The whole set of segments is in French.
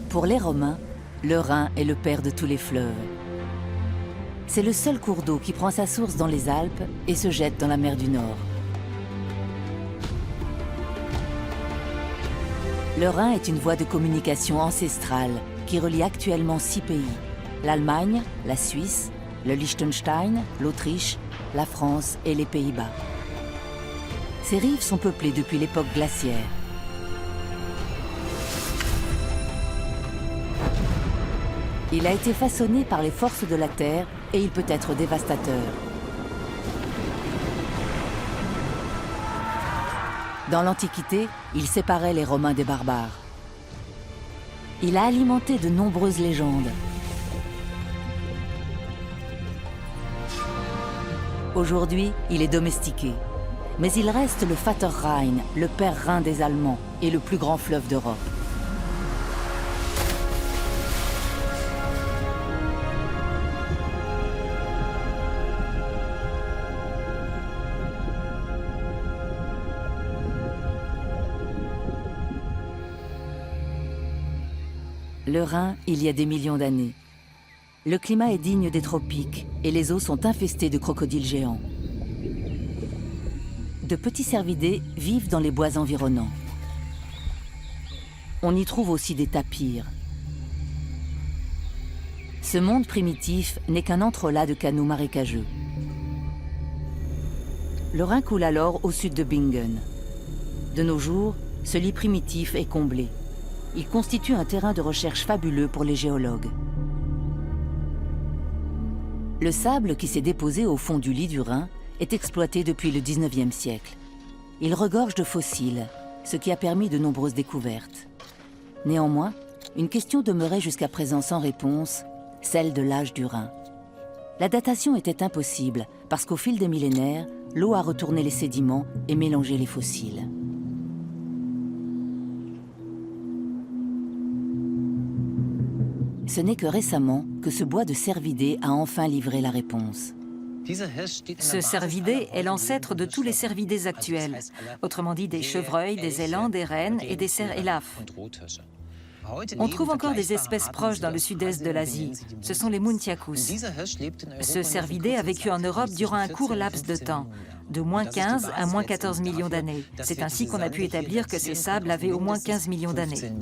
Pour les Romains, le Rhin est le père de tous les fleuves. C'est le seul cours d'eau qui prend sa source dans les Alpes et se jette dans la mer du Nord. Le Rhin est une voie de communication ancestrale qui relie actuellement 6 pays: l'Allemagne, la Suisse, le Liechtenstein, l'Autriche, la France et les Pays-Bas. Ces rives sont peuplées depuis l'époque glaciaire. Il a été façonné par les forces de la Terre et il peut être dévastateur. Dans l'Antiquité, il séparait les Romains des barbares. Il a alimenté de nombreuses légendes. Aujourd'hui, il est domestiqué. Mais il reste le Vater Rhein, le père Rhin des Allemands et le plus grand fleuve d'Europe. Le Rhin, il y a des millions d'années. Le climat est digne des tropiques et les eaux sont infestées de crocodiles géants. De petits cervidés vivent dans les bois environnants. On y trouve aussi des tapirs. Ce monde primitif n'est qu'un entrelac de canaux marécageux. Le Rhin coule alors au sud de Bingen. De nos jours, ce lit primitif est comblé. Il constitue un terrain de recherche fabuleux pour les géologues. Le sable qui s'est déposé au fond du lit du Rhin est exploité depuis le 19e siècle. Il regorge de fossiles, ce qui a permis de nombreuses découvertes. Néanmoins, une question demeurait jusqu'à présent sans réponse, celle de l'âge du Rhin. La datation était impossible parce qu'au fil des millénaires, l'eau a retourné les sédiments et mélangé les fossiles. Ce n'est que récemment que ce bois de cervidés a enfin livré la réponse. Ce cervidé est l'ancêtre de tous les cervidés actuels, autrement dit des chevreuils, des élans, des rennes et des cerfs élaphes. On trouve encore des espèces proches dans le sud-est de l'Asie. Ce sont les Muntiacus. Ce cervidé a vécu en Europe durant un court laps de temps, de moins 15 à moins 14 millions d'années. C'est ainsi qu'on a pu établir que ces sables avaient au moins 15 millions d'années.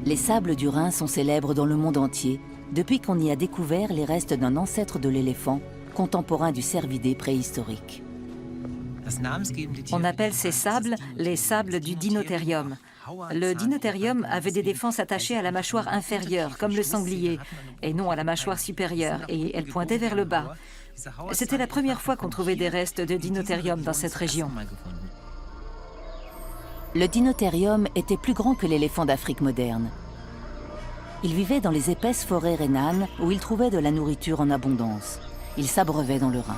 Les sables du Rhin sont célèbres dans le monde entier depuis qu'on y a découvert les restes d'un ancêtre de l'éléphant, contemporain du cervidé préhistorique. On appelle ces sables les sables du Dinotherium. Le Dinotherium avait des défenses attachées à la mâchoire inférieure, comme le sanglier, et non à la mâchoire supérieure, et elle pointait vers le bas. C'était la première fois qu'on trouvait des restes de Dinotherium dans cette région. Le Dinotherium était plus grand que l'éléphant d'Afrique moderne. Il vivait dans les épaisses forêts rhénanes où il trouvait de la nourriture en abondance. Il s'abreuvait dans le Rhin.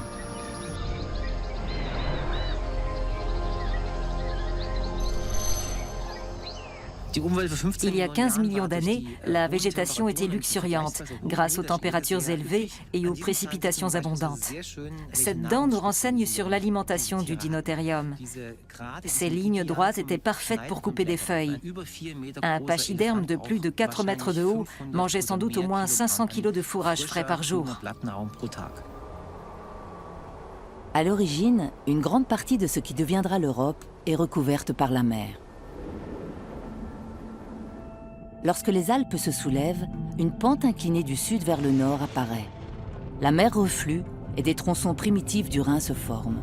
Il y a 15 millions d'années, la végétation était luxuriante, grâce aux températures élevées et aux précipitations abondantes. Cette dent nous renseigne sur l'alimentation du Dinotherium. Ces lignes droites étaient parfaites pour couper des feuilles. Un pachyderme de plus de 4 mètres de haut mangeait sans doute au moins 500 kg de fourrage frais par jour. À l'origine, une grande partie de ce qui deviendra l'Europe est recouverte par la mer. Lorsque les Alpes se soulèvent, une pente inclinée du sud vers le nord apparaît. La mer reflue et des tronçons primitifs du Rhin se forment.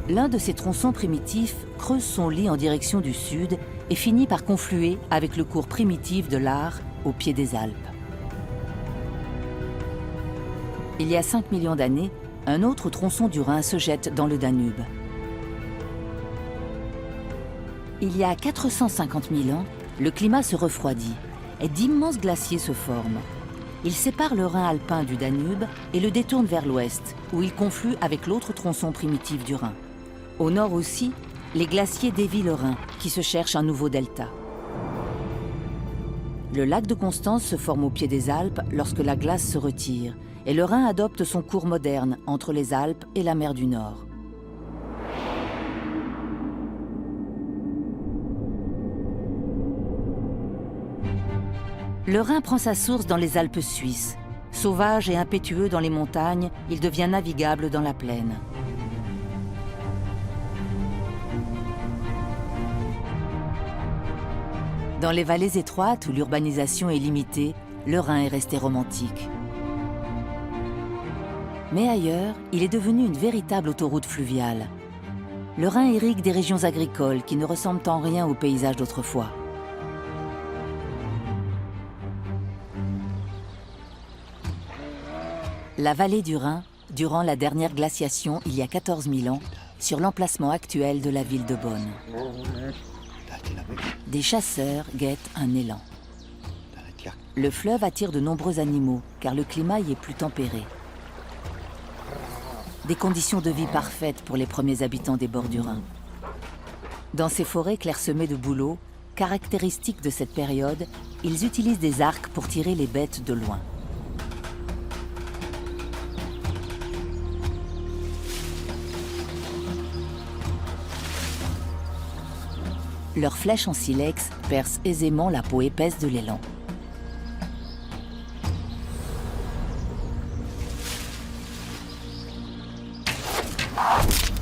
L'un de ces tronçons primitifs creuse son lit en direction du sud et finit par confluer avec le cours primitif de l'Aar au pied des Alpes. Il y a 5 millions d'années, un autre tronçon du Rhin se jette dans le Danube. Il y a 450 000 ans, le climat se refroidit et d'immenses glaciers se forment. Ils séparent le Rhin alpin du Danube et le détournent vers l'ouest, où il conflue avec l'autre tronçon primitif du Rhin. Au nord aussi, les glaciers dévient le Rhin, qui se cherche un nouveau delta. Le lac de Constance se forme au pied des Alpes lorsque la glace se retire, et le Rhin adopte son cours moderne entre les Alpes et la mer du Nord. Le Rhin prend sa source dans les Alpes suisses. Sauvage et impétueux dans les montagnes, il devient navigable dans la plaine. Dans les vallées étroites où l'urbanisation est limitée, le Rhin est resté romantique. Mais ailleurs, il est devenu une véritable autoroute fluviale. Le Rhin irrigue des régions agricoles qui ne ressemblent en rien aux paysages d'autrefois. La vallée du Rhin, durant la dernière glaciation il y a 14 000 ans, sur l'emplacement actuel de la ville de Bonn. Des chasseurs guettent un élan. Le fleuve attire de nombreux animaux, car le climat y est plus tempéré. Des conditions de vie parfaites pour les premiers habitants des bords du Rhin. Dans ces forêts clairsemées de bouleaux, caractéristiques de cette période, ils utilisent des arcs pour tirer les bêtes de loin. Leurs flèches en silex percent aisément la peau épaisse de l'élan.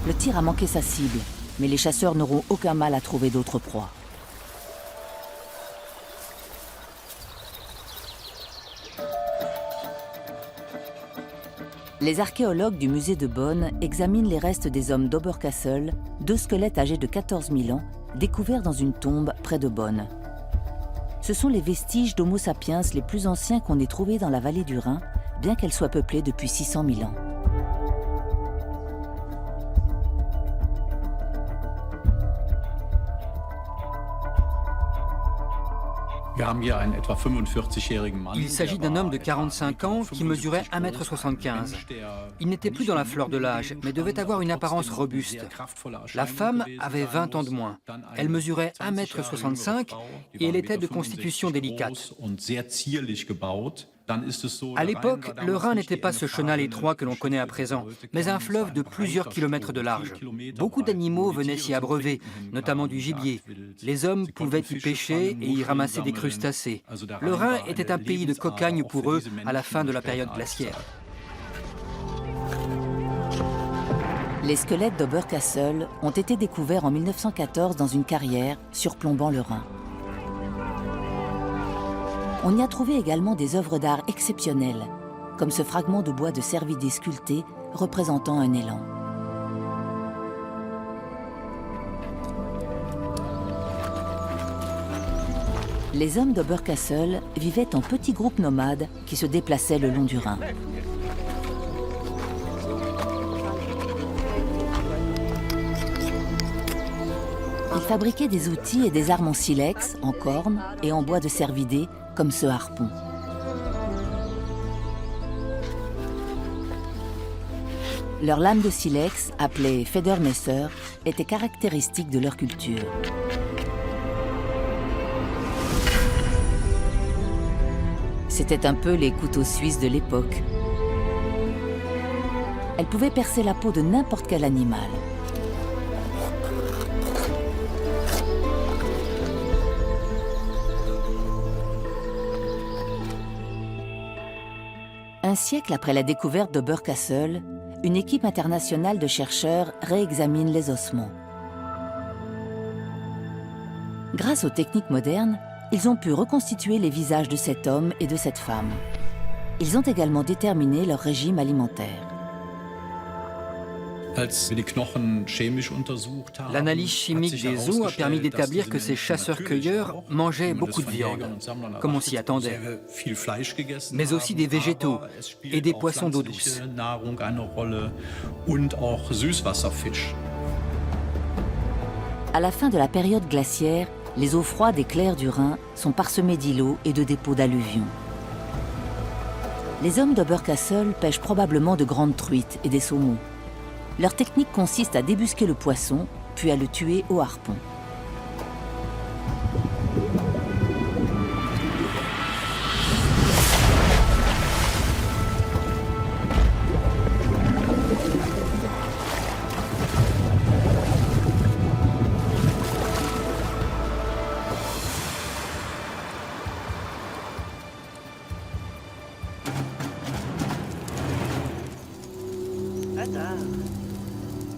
Le tir a manqué sa cible, mais les chasseurs n'auront aucun mal à trouver d'autres proies. Les archéologues du musée de Bonn examinent les restes des hommes d'Oberkassel, 2 squelettes âgés de 14 000 ans, découverts dans une tombe près de Bonn. Ce sont les vestiges d'Homo sapiens les plus anciens qu'on ait trouvés dans la vallée du Rhin, bien qu'elle soit peuplée depuis 600 000 ans. Il s'agit d'un homme de 45 ans qui mesurait 1,75 m. Il n'était plus dans la fleur de l'âge, mais devait avoir une apparence robuste. La femme avait 20 ans de moins. Elle mesurait 1,65 m et elle était de constitution délicate. À l'époque, le Rhin n'était pas ce chenal étroit que l'on connaît à présent, mais un fleuve de plusieurs kilomètres de large. Beaucoup d'animaux venaient s'y abreuver, notamment du gibier. Les hommes pouvaient y pêcher et y ramasser des crustacés. Le Rhin était un pays de cocagne pour eux à la fin de la période glaciaire. Les squelettes d'Oberkassel ont été découverts en 1914 dans une carrière surplombant le Rhin. On y a trouvé également des œuvres d'art exceptionnelles, comme ce fragment de bois de cervidé sculpté représentant un élan. Les hommes d'Oberkassel vivaient en petits groupes nomades qui se déplaçaient le long du Rhin. Ils fabriquaient des outils et des armes en silex, en corne et en bois de cervidé, comme ce harpon. Leurs lames de silex, appelées Federmesser, étaient caractéristiques de leur culture. C'était un peu les couteaux suisses de l'époque. Elles pouvaient percer la peau de n'importe quel animal. Un siècle après la découverte d'Oberkassel, une équipe internationale de chercheurs réexamine les ossements. Grâce aux techniques modernes, ils ont pu reconstituer les visages de cet homme et de cette femme. Ils ont également déterminé leur régime alimentaire. L'analyse chimique des os a permis d'établir que ces chasseurs-cueilleurs mangeaient beaucoup de viande, comme on s'y attendait, mais aussi des végétaux et des poissons d'eau douce. À la fin de la période glaciaire, les eaux froides et claires du Rhin sont parsemées d'îlots et de dépôts d'alluvions. Les hommes d'Oberkassel pêchent probablement de grandes truites et des saumons. Leur technique consiste à débusquer le poisson, puis à le tuer au harpon.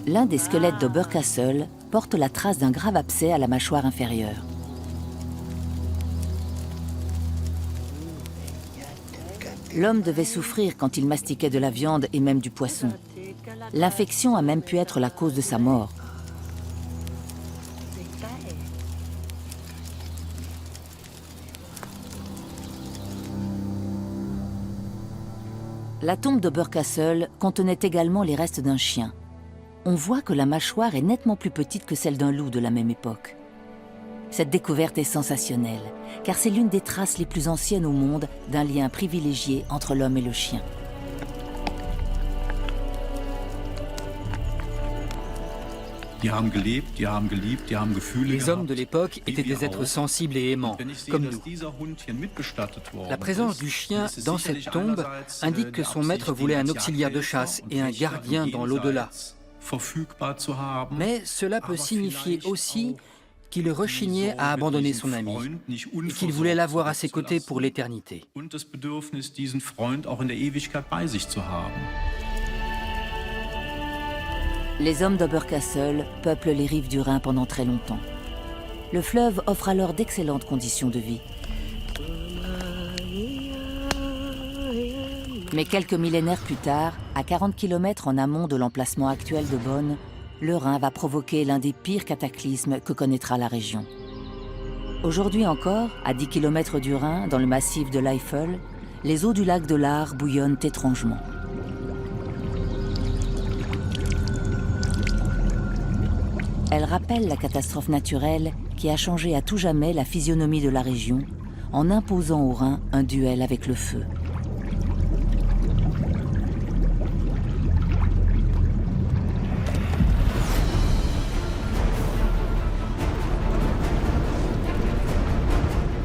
L'un des squelettes d'Oberkassel porte la trace d'un grave abcès à la mâchoire inférieure. L'homme devait souffrir quand il mastiquait de la viande et même du poisson. L'infection a même pu être la cause de sa mort. La tombe d'Oberkassel contenait également les restes d'un chien. On voit que la mâchoire est nettement plus petite que celle d'un loup de la même époque. Cette découverte est sensationnelle, car c'est l'une des traces les plus anciennes au monde d'un lien privilégié entre l'homme et le chien. Les hommes de l'époque étaient des êtres sensibles et aimants, comme nous. La présence du chien dans cette tombe indique que son maître voulait un auxiliaire de chasse et un gardien dans l'au-delà. Mais cela peut signifier aussi qu'il rechignait à abandonner son ami et qu'il voulait l'avoir à ses côtés pour l'éternité. Les hommes d'Oberkassel peuplent les rives du Rhin pendant très longtemps. Le fleuve offre alors d'excellentes conditions de vie. Mais quelques millénaires plus tard, à 40 km en amont de l'emplacement actuel de Bonn, le Rhin va provoquer l'un des pires cataclysmes que connaîtra la région. Aujourd'hui encore, à 10 km du Rhin, dans le massif de l'Eifel, les eaux du lac de l'Aar bouillonnent étrangement. Elles rappellent la catastrophe naturelle qui a changé à tout jamais la physionomie de la région en imposant au Rhin un duel avec le feu.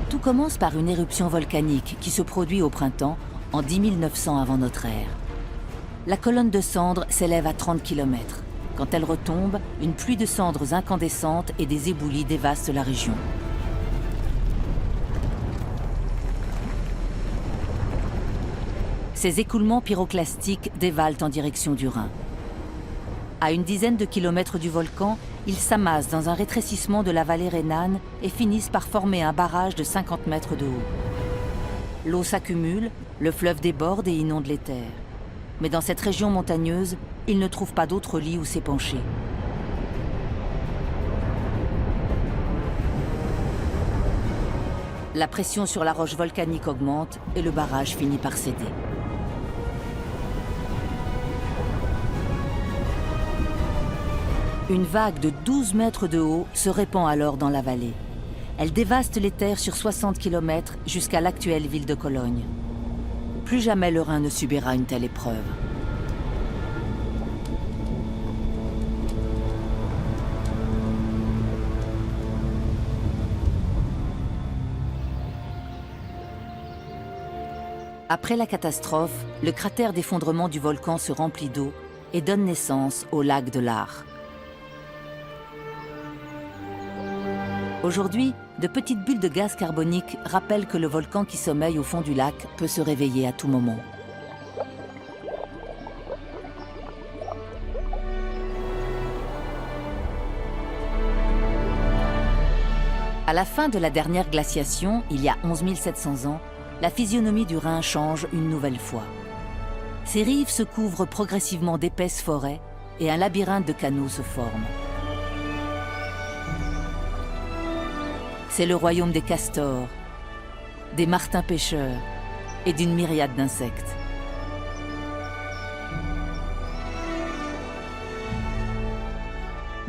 Tout commence par une éruption volcanique qui se produit au printemps en 10 900 avant notre ère. La colonne de cendres s'élève à 30 km. Quand elle retombe, une pluie de cendres incandescentes et des éboulis dévastent la région. Ces écoulements pyroclastiques dévalent en direction du Rhin. À une dizaine de kilomètres du volcan, ils s'amassent dans un rétrécissement de la vallée rhénane et finissent par former un barrage de 50 mètres de haut. L'eau s'accumule, le fleuve déborde et inonde les terres. Mais dans cette région montagneuse, il ne trouve pas d'autre lit où s'épancher. La pression sur la roche volcanique augmente et le barrage finit par céder. Une vague de 12 mètres de haut se répand alors dans la vallée. Elle dévaste les terres sur 60 km jusqu'à l'actuelle ville de Cologne. Plus jamais le Rhin ne subira une telle épreuve. Après la catastrophe, le cratère d'effondrement du volcan se remplit d'eau et donne naissance au lac de l'Aar. Aujourd'hui, de petites bulles de gaz carbonique rappellent que le volcan qui sommeille au fond du lac peut se réveiller à tout moment. À la fin de la dernière glaciation, il y a 11 700 ans, la physionomie du Rhin change une nouvelle fois. Ses rives se couvrent progressivement d'épaisses forêts et un labyrinthe de canaux se forme. C'est le royaume des castors, des martins pêcheurs et d'une myriade d'insectes.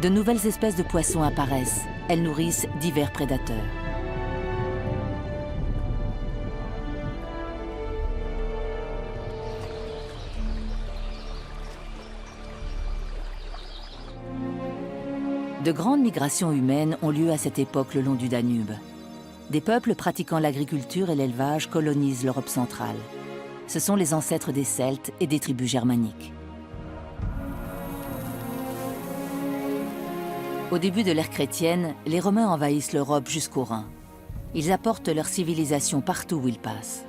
De nouvelles espèces de poissons apparaissent. Elles nourrissent divers prédateurs. De grandes migrations humaines ont lieu à cette époque le long du Danube. Des peuples pratiquant l'agriculture et l'élevage colonisent l'Europe centrale. Ce sont les ancêtres des Celtes et des tribus germaniques. Au début de l'ère chrétienne, les Romains envahissent l'Europe jusqu'au Rhin. Ils apportent leur civilisation partout où ils passent.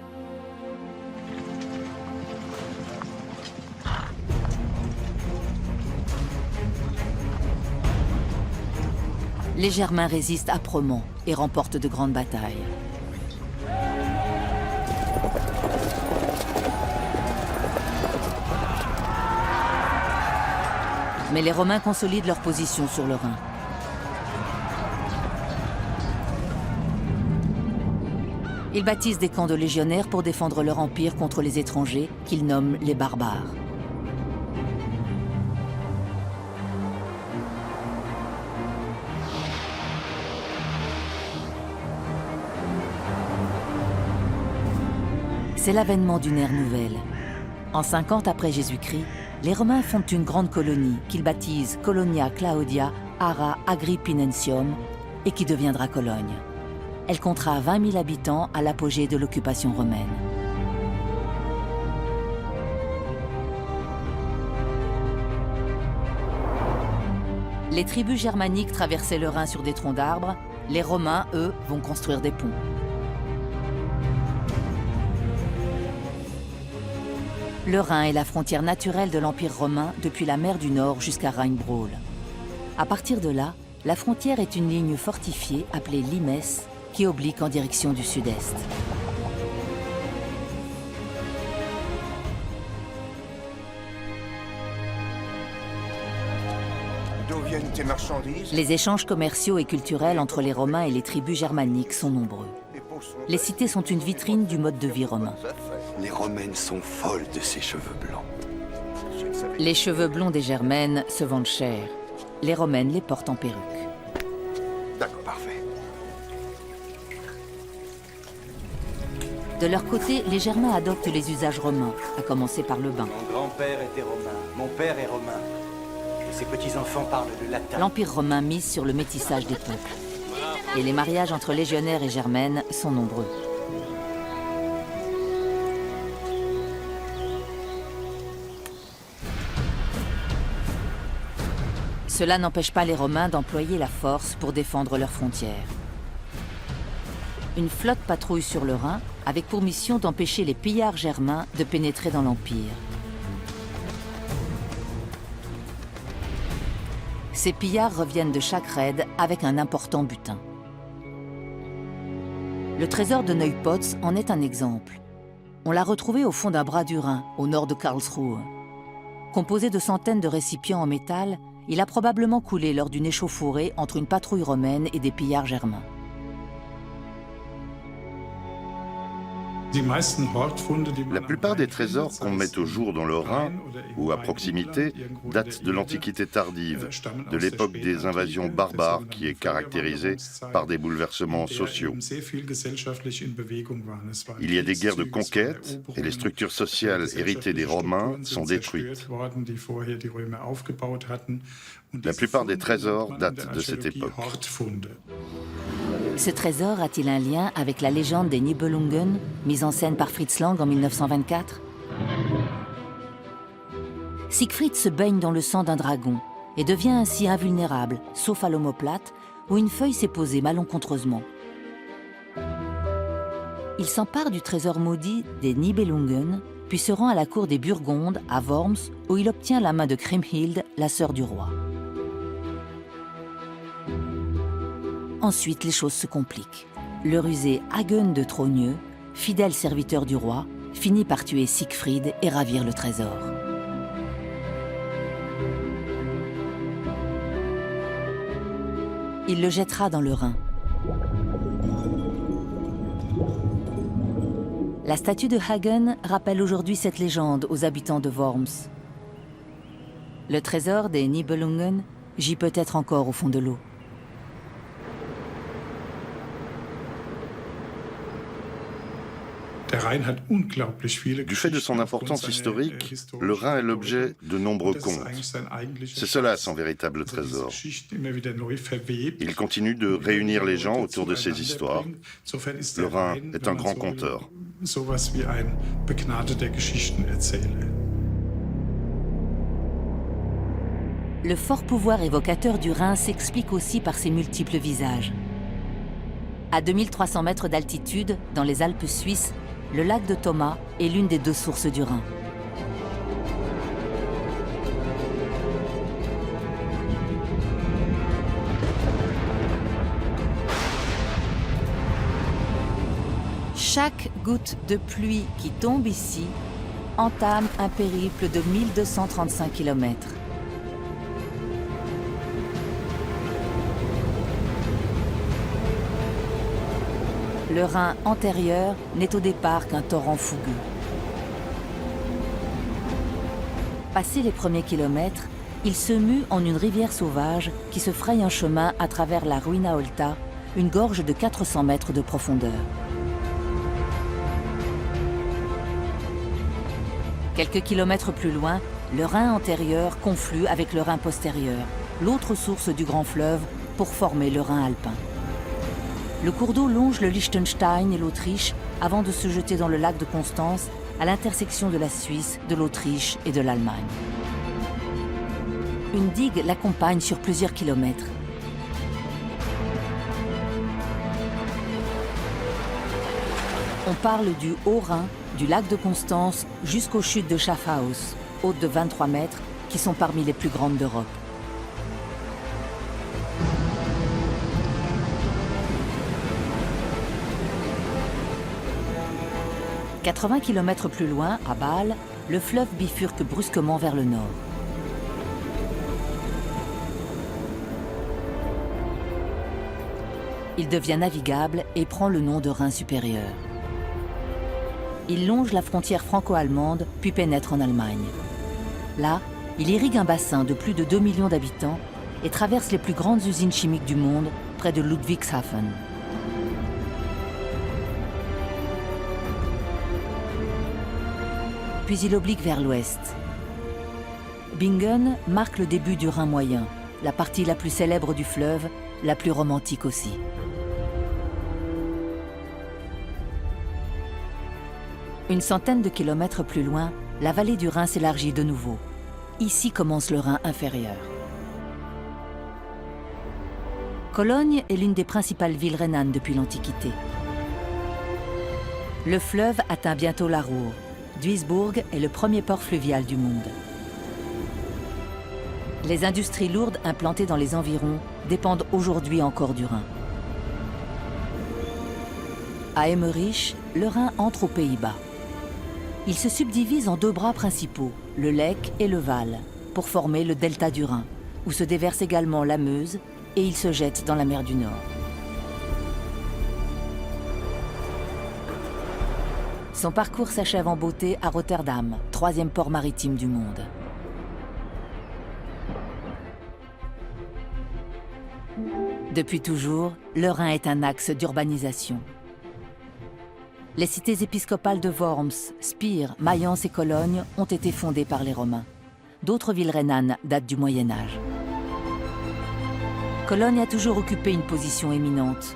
Les Germains résistent âprement et remportent de grandes batailles. Mais les Romains consolident leur position sur le Rhin. Ils bâtissent des camps de légionnaires pour défendre leur empire contre les étrangers, qu'ils nomment les barbares. C'est l'avènement d'une ère nouvelle. En 50 après Jésus-Christ, les Romains fondent une grande colonie qu'ils baptisent Colonia Claudia Ara Agrippinensium et qui deviendra Cologne. Elle comptera 20 000 habitants à l'apogée de l'occupation romaine. Les tribus germaniques traversaient le Rhin sur des troncs d'arbres. Les Romains, eux, vont construire des ponts. Le Rhin est la frontière naturelle de l'Empire romain depuis la mer du Nord jusqu'à Rheinbraul. À partir de là, la frontière est une ligne fortifiée appelée limes qui oblique en direction du sud-est. D'où viennent tes marchandises? Les échanges commerciaux et culturels entre les Romains et les tribus germaniques sont nombreux. Les cités sont une vitrine du mode de vie romain. Les Romaines sont folles de ces cheveux blancs. Les cheveux blonds des Germaines se vendent cher. Les Romaines les portent en perruque. D'accord, parfait. De leur côté, les Germains adoptent les usages romains, à commencer par le bain. Mon grand-père était romain, mon père est romain. Et ses petits-enfants parlent le latin. L'Empire romain mise sur le métissage des peuples. Et les mariages entre légionnaires et germaines sont nombreux. Cela n'empêche pas les Romains d'employer la force pour défendre leurs frontières. Une flotte patrouille sur le Rhin avec pour mission d'empêcher les pillards germains de pénétrer dans l'Empire. Ces pillards reviennent de chaque raid avec un important butin. Le trésor de Neupotz en est un exemple. On l'a retrouvé au fond d'un bras du Rhin, au nord de Karlsruhe. Composé de centaines de récipients en métal, il a probablement coulé lors d'une échauffourée entre une patrouille romaine et des pillards germains. La plupart des trésors qu'on met au jour dans le Rhin ou à proximité datent de l'Antiquité tardive, de l'époque des invasions barbares qui est caractérisée par des bouleversements sociaux. Il y a des guerres de conquête et les structures sociales héritées des Romains sont détruites. La plupart des trésors datent de cette époque. Ce trésor a-t-il un lien avec la légende des Nibelungen, mise en scène par Fritz Lang en 1924 ? Siegfried se baigne dans le sang d'un dragon et devient ainsi invulnérable, sauf à l'omoplate, où une feuille s'est posée malencontreusement. Il s'empare du trésor maudit des Nibelungen, puis se rend à la cour des Burgondes, à Worms, où il obtient la main de Kriemhild, la sœur du roi. Ensuite, les choses se compliquent. Le rusé Hagen de Trogneux, fidèle serviteur du roi, finit par tuer Siegfried et ravir le trésor. Il le jettera dans le Rhin. La statue de Hagen rappelle aujourd'hui cette légende aux habitants de Worms. Le trésor des Nibelungen gît peut-être encore au fond de l'eau. Du fait de son importance historique, le Rhin est l'objet de nombreux contes. C'est cela son véritable trésor. Il continue de réunir les gens autour de ses histoires. Le Rhin est un grand conteur. Le fort pouvoir évocateur du Rhin s'explique aussi par ses multiples visages. À 2300 mètres d'altitude, dans les Alpes suisses, le lac de Thomas est l'une des deux sources du Rhin. Chaque goutte de pluie qui tombe ici entame un périple de 1235 km. Le Rhin antérieur n'est au départ qu'un torrent fougueux. Passés les premiers kilomètres, il se mue en une rivière sauvage qui se fraye un chemin à travers la Ruina Olta, une gorge de 400 mètres de profondeur. Quelques kilomètres plus loin, le Rhin antérieur conflue avec le Rhin postérieur, l'autre source du grand fleuve, pour former le Rhin alpin. Le cours d'eau longe le Liechtenstein et l'Autriche avant de se jeter dans le lac de Constance, à l'intersection de la Suisse, de l'Autriche et de l'Allemagne. Une digue l'accompagne sur plusieurs kilomètres. On parle du Haut-Rhin, du lac de Constance jusqu'aux chutes de Schaffhaus, hautes de 23 mètres, qui sont parmi les plus grandes d'Europe. « 80 km plus loin, à Bâle, le fleuve bifurque brusquement vers le nord. Il devient navigable et prend le nom de Rhin supérieur. Il longe la frontière franco-allemande, puis pénètre en Allemagne. Là, il irrigue un bassin de plus de 2 millions d'habitants et traverse les plus grandes usines chimiques du monde, près de Ludwigshafen. Puis il oblique vers l'ouest. Bingen marque le début du Rhin moyen, la partie la plus célèbre du fleuve, la plus romantique aussi. Une centaine de kilomètres plus loin, la vallée du Rhin s'élargit de nouveau. Ici commence le Rhin inférieur. Cologne est l'une des principales villes rhénanes depuis l'Antiquité. Le fleuve atteint bientôt la Ruhr. Duisbourg est le premier port fluvial du monde. Les industries lourdes implantées dans les environs dépendent aujourd'hui encore du Rhin. À Emmerich, le Rhin entre aux Pays-Bas. Il se subdivise en deux bras principaux, le Lek et le Waal, pour former le delta du Rhin, où se déverse également la Meuse et il se jette dans la mer du Nord. Son parcours s'achève en beauté à Rotterdam, troisième port maritime du monde. Depuis toujours, le Rhin est un axe d'urbanisation. Les cités épiscopales de Worms, Spire, Mayence et Cologne ont été fondées par les Romains. D'autres villes rhénanes datent du Moyen Âge. Cologne a toujours occupé une position éminente.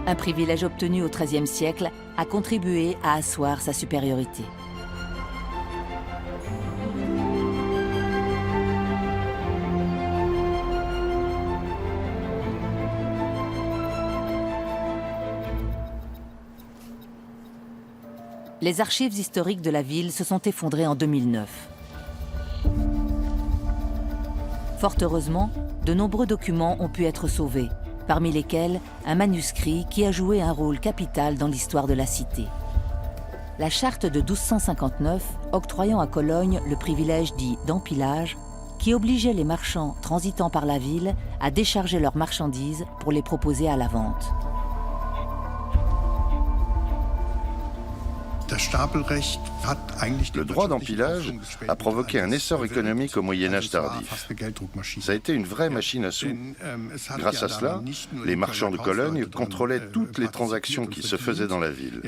Un privilège obtenu au XIIIe siècle a contribué à asseoir sa supériorité. Les archives historiques de la ville se sont effondrées en 2009. Fort heureusement, de nombreux documents ont pu être sauvés, parmi lesquels un manuscrit qui a joué un rôle capital dans l'histoire de la cité. La charte de 1259, octroyant à Cologne le privilège dit d'empilage, qui obligeait les marchands transitant par la ville à décharger leurs marchandises pour les proposer à la vente. Le droit d'empilage a provoqué un essor économique au Moyen-Âge tardif. Ça a été une vraie machine à sous. Grâce à cela, les marchands de Cologne contrôlaient toutes les transactions qui se faisaient dans la ville.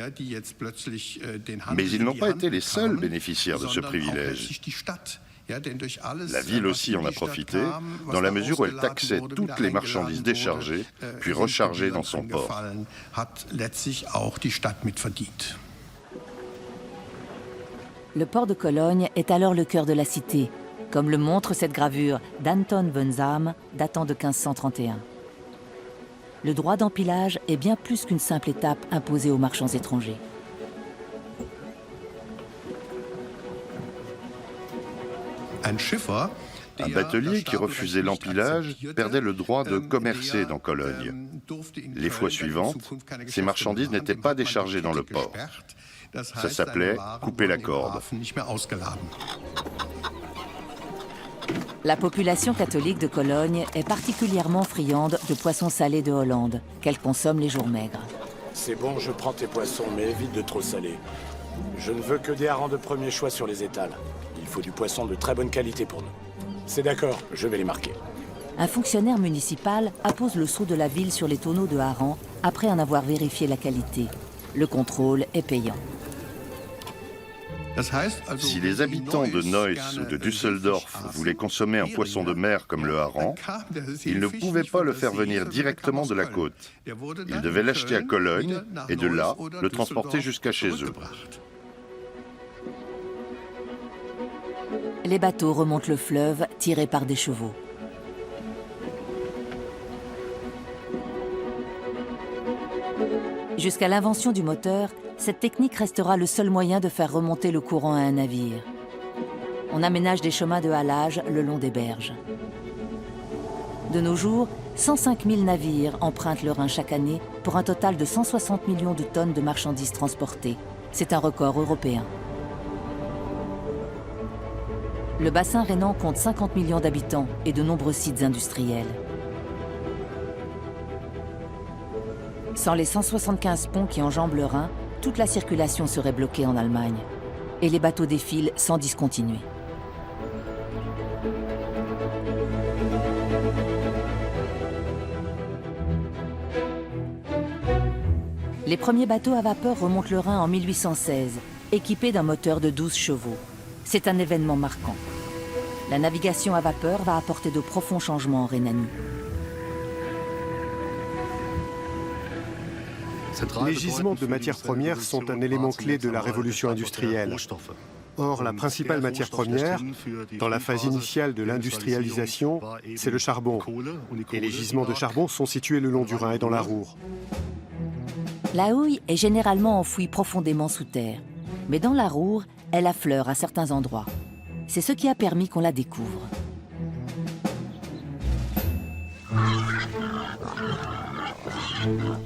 Mais ils n'ont pas été les seuls bénéficiaires de ce privilège. La ville aussi en a profité, dans la mesure où elle taxait toutes les marchandises déchargées, puis rechargées dans son port. Le port de Cologne est alors le cœur de la cité, comme le montre cette gravure d'Anton von Sam datant de 1531. Le droit d'empilage est bien plus qu'une simple étape imposée aux marchands étrangers. Un batelier qui refusait l'empilage perdait le droit de commercer dans Cologne. Les fois suivantes, ces marchandises n'étaient pas déchargées dans le port. Ça s'appelait couper la corde. La population catholique de Cologne est particulièrement friande de poissons salés de Hollande, qu'elle consomme les jours maigres. C'est bon, je prends tes poissons, mais évite de trop saler. Je ne veux que des harengs de premier choix sur les étals. Il faut du poisson de très bonne qualité pour nous. C'est d'accord, je vais les marquer. Un fonctionnaire municipal appose le sceau de la ville sur les tonneaux de harengs après en avoir vérifié la qualité. Le contrôle est payant. Si les habitants de Neuss ou de Düsseldorf voulaient consommer un poisson de mer comme le hareng, ils ne pouvaient pas le faire venir directement de la côte. Ils devaient l'acheter à Cologne et de là, le transporter jusqu'à chez eux. Les bateaux remontent le fleuve, tirés par des chevaux. Jusqu'à l'invention du moteur, cette technique restera le seul moyen de faire remonter le courant à un navire. On aménage des chemins de halage le long des berges. De nos jours, 105 000 navires empruntent le Rhin chaque année pour un total de 160 millions de tonnes de marchandises transportées. C'est un record européen. Le bassin rhénan compte 50 millions d'habitants et de nombreux sites industriels. Sans les 175 ponts qui enjambent le Rhin, toute la circulation serait bloquée en Allemagne. Et les bateaux défilent sans discontinuer. Les premiers bateaux à vapeur remontent le Rhin en 1816, équipés d'un moteur de 12 chevaux. C'est un événement marquant. La navigation à vapeur va apporter de profonds changements en Rhénanie. Les gisements de matières premières sont un élément clé de la révolution industrielle. Or, la principale matière première, dans la phase initiale de l'industrialisation, c'est le charbon. Et les gisements de charbon sont situés le long du Rhin et dans la Ruhr. La houille est généralement enfouie profondément sous terre. Mais dans la Ruhr, elle affleure à certains endroits. C'est ce qui a permis qu'on la découvre.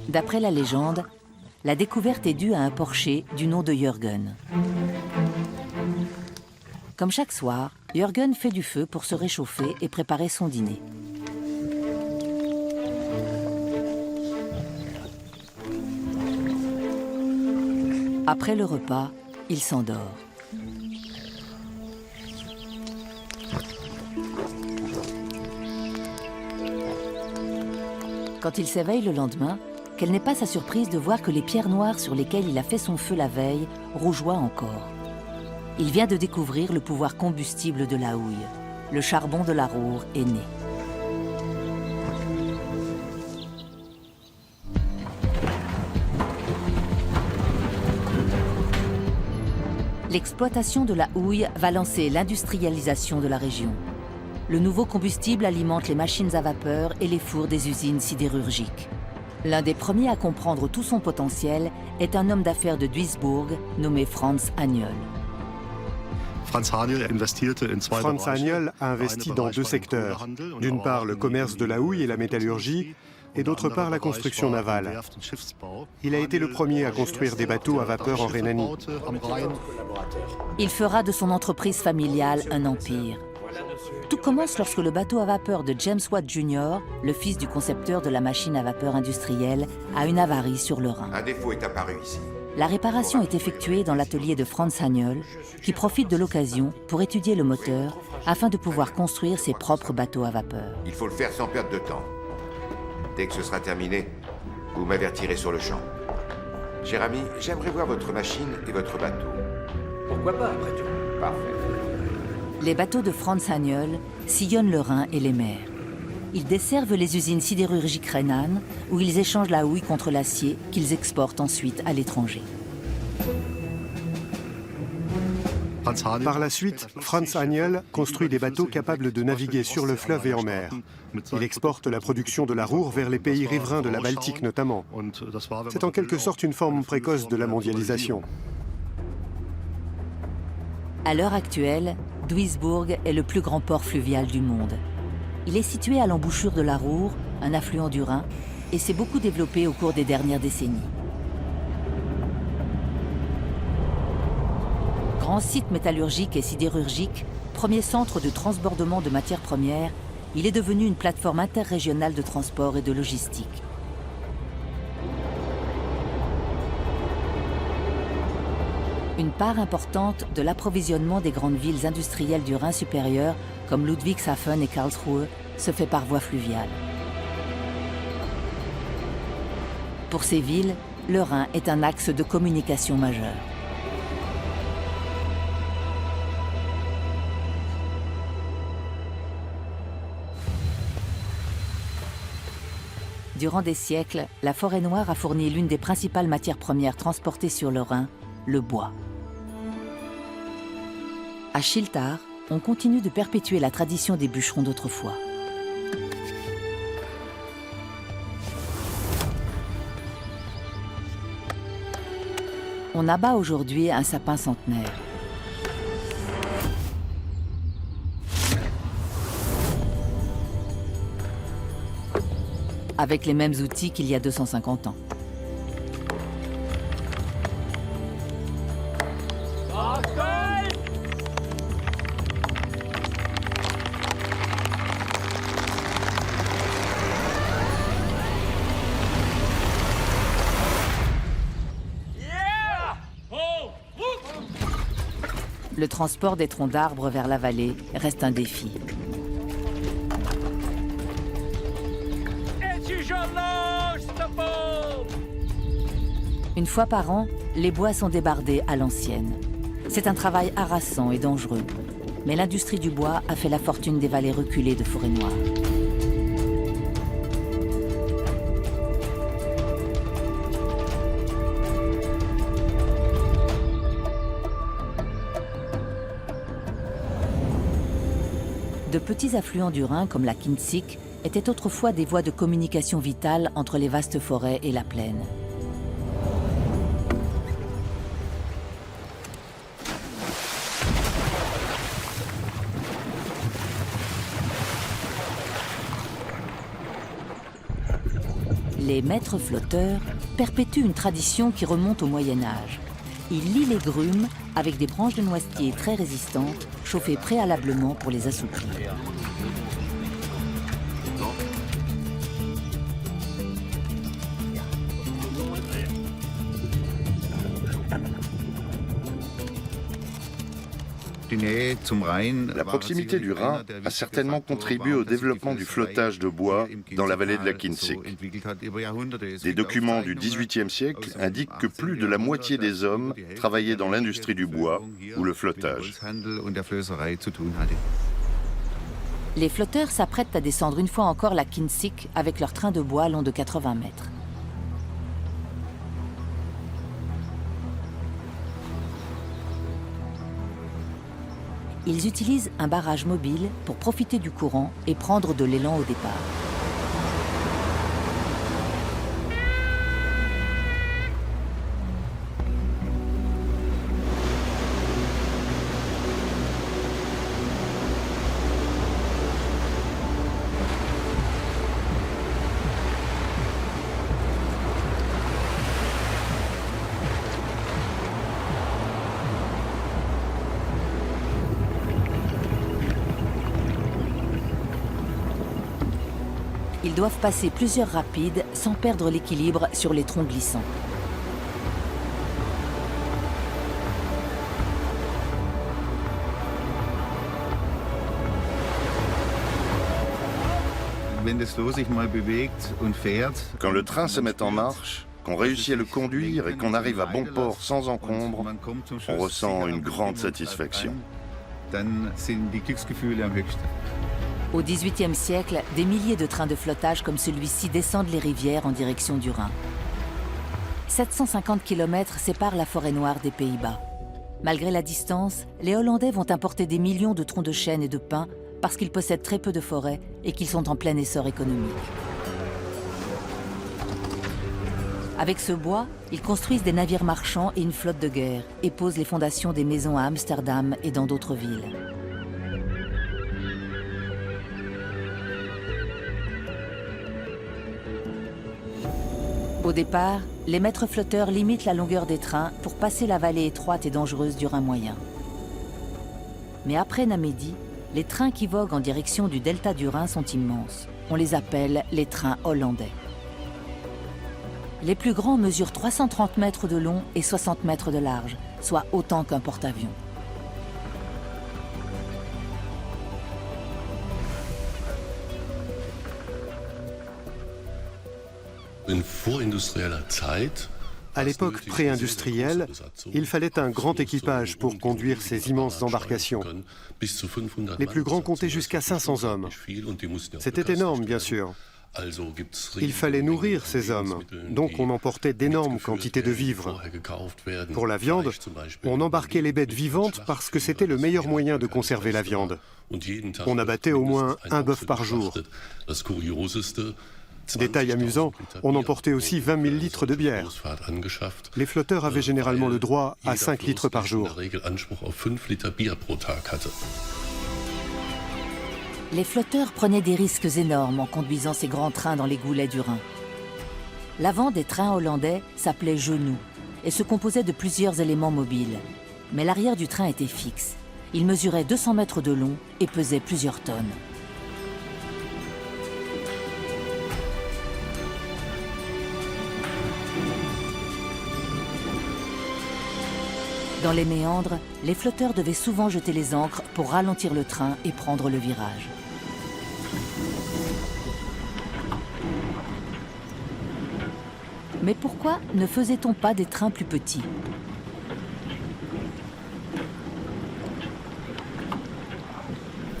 D'après la légende, la découverte est due à un porcher du nom de Jürgen. Comme chaque soir, Jürgen fait du feu pour se réchauffer et préparer son dîner. Après le repas, il s'endort. Quand il s'éveille le lendemain, quelle n'est pas sa surprise de voir que les pierres noires sur lesquelles il a fait son feu la veille rougeoient encore. Il vient de découvrir le pouvoir combustible de la houille. Le charbon de la Ruhr est né. L'exploitation de la houille va lancer l'industrialisation de la région. Le nouveau combustible alimente les machines à vapeur et les fours des usines sidérurgiques. L'un des premiers à comprendre tout son potentiel est un homme d'affaires de Duisbourg nommé Franz Haniel. Franz Haniel a investi dans deux secteurs. D'une part, le commerce de la houille et la métallurgie, et d'autre part, la construction navale. Il a été le premier à construire des bateaux à vapeur en Rhénanie. Il fera de son entreprise familiale un empire. Tout commence lorsque le bateau à vapeur de James Watt Jr., le fils du concepteur de la machine à vapeur industrielle, a une avarie sur le Rhin. Un défaut est apparu ici. La réparation est effectuée dans l'atelier de Franz Haniel, qui profite de l'occasion pour étudier le moteur afin de pouvoir construire ses propres bateaux à vapeur. Il faut le faire sans perdre de temps. Dès que ce sera terminé, vous m'avertirez sur le champ. Cher ami, j'aimerais voir votre machine et votre bateau. Pourquoi pas, après tout? Parfait. Les bateaux de Franz Haniel sillonnent le Rhin et les mers. Ils desservent les usines sidérurgiques rhénanes où ils échangent la houille contre l'acier qu'ils exportent ensuite à l'étranger. Par la suite, Franz Haniel construit des bateaux capables de naviguer sur le fleuve et en mer. Il exporte la production de la Ruhr vers les pays riverains de la Baltique notamment. C'est en quelque sorte une forme précoce de la mondialisation. À l'heure actuelle, Duisburg est le plus grand port fluvial du monde. Il est situé à l'embouchure de la Ruhr, un affluent du Rhin, et s'est beaucoup développé au cours des dernières décennies. Grand site métallurgique et sidérurgique, premier centre de transbordement de matières premières, il est devenu une plateforme interrégionale de transport et de logistique. Une part importante de l'approvisionnement des grandes villes industrielles du Rhin supérieur, comme Ludwigshafen et Karlsruhe, se fait par voie fluviale. Pour ces villes, le Rhin est un axe de communication majeur. Durant des siècles, la forêt noire a fourni l'une des principales matières premières transportées sur le Rhin, le bois. À Schiltach, on continue de perpétuer la tradition des bûcherons d'autrefois. On abat aujourd'hui un sapin centenaire. Avec les mêmes outils qu'il y a 250 ans. Le transport des troncs d'arbres vers la vallée reste un défi. Une fois par an, les bois sont débardés à l'ancienne. C'est un travail harassant et dangereux. Mais l'industrie du bois a fait la fortune des vallées reculées de forêt noire. De petits affluents du Rhin, comme la Kinzig, étaient autrefois des voies de communication vitales entre les vastes forêts et la plaine. Les maîtres flotteurs perpétuent une tradition qui remonte au Moyen-Âge. Ils lient les grumes avec des branches de noisetier très résistantes, chauffées préalablement pour les assouplir. La proximité du Rhin a certainement contribué au développement du flottage de bois dans la vallée de la Kinzig. Des documents du XVIIIe siècle indiquent que plus de la moitié des hommes travaillaient dans l'industrie du bois ou le flottage. Les flotteurs s'apprêtent à descendre une fois encore la Kinzig avec leur train de bois long de 80 mètres. Ils utilisent un barrage mobile pour profiter du courant et prendre de l'élan au départ. Ils doivent passer plusieurs rapides sans perdre l'équilibre sur les troncs glissants. Quand le train se met en marche, qu'on réussit à le conduire et qu'on arrive à bon port sans encombre, on ressent une grande satisfaction. Au XVIIIe siècle, des milliers de trains de flottage comme celui-ci descendent les rivières en direction du Rhin. 750 km séparent la forêt noire des Pays-Bas. Malgré la distance, les Hollandais vont importer des millions de troncs de chêne et de pin parce qu'ils possèdent très peu de forêts et qu'ils sont en plein essor économique. Avec ce bois, ils construisent des navires marchands et une flotte de guerre et posent les fondations des maisons à Amsterdam et dans d'autres villes. Au départ, les maîtres flotteurs limitent la longueur des trains pour passer la vallée étroite et dangereuse du Rhin moyen. Mais après Namedi, les trains qui voguent en direction du delta du Rhin sont immenses. On les appelle les trains hollandais. Les plus grands mesurent 330 mètres de long et 60 mètres de large, soit autant qu'un porte-avions. À l'époque pré-industrielle, il fallait un grand équipage pour conduire ces immenses embarcations. Les plus grands comptaient jusqu'à 500 hommes. C'était énorme, bien sûr. Il fallait nourrir ces hommes, donc on emportait d'énormes quantités de vivres. Pour la viande, on embarquait les bêtes vivantes parce que c'était le meilleur moyen de conserver la viande. On abattait au moins un bœuf par jour. Détail amusant, on emportait aussi 20 000 litres de bière. Les flotteurs avaient généralement le droit à 5 litres par jour. Les flotteurs prenaient des risques énormes en conduisant ces grands trains dans les goulets du Rhin. L'avant des trains hollandais s'appelait genou et se composait de plusieurs éléments mobiles. Mais l'arrière du train était fixe. Il mesurait 200 mètres de long et pesait plusieurs tonnes. Dans les méandres, les flotteurs devaient souvent jeter les ancres pour ralentir le train et prendre le virage. Mais pourquoi ne faisait-on pas des trains plus petits?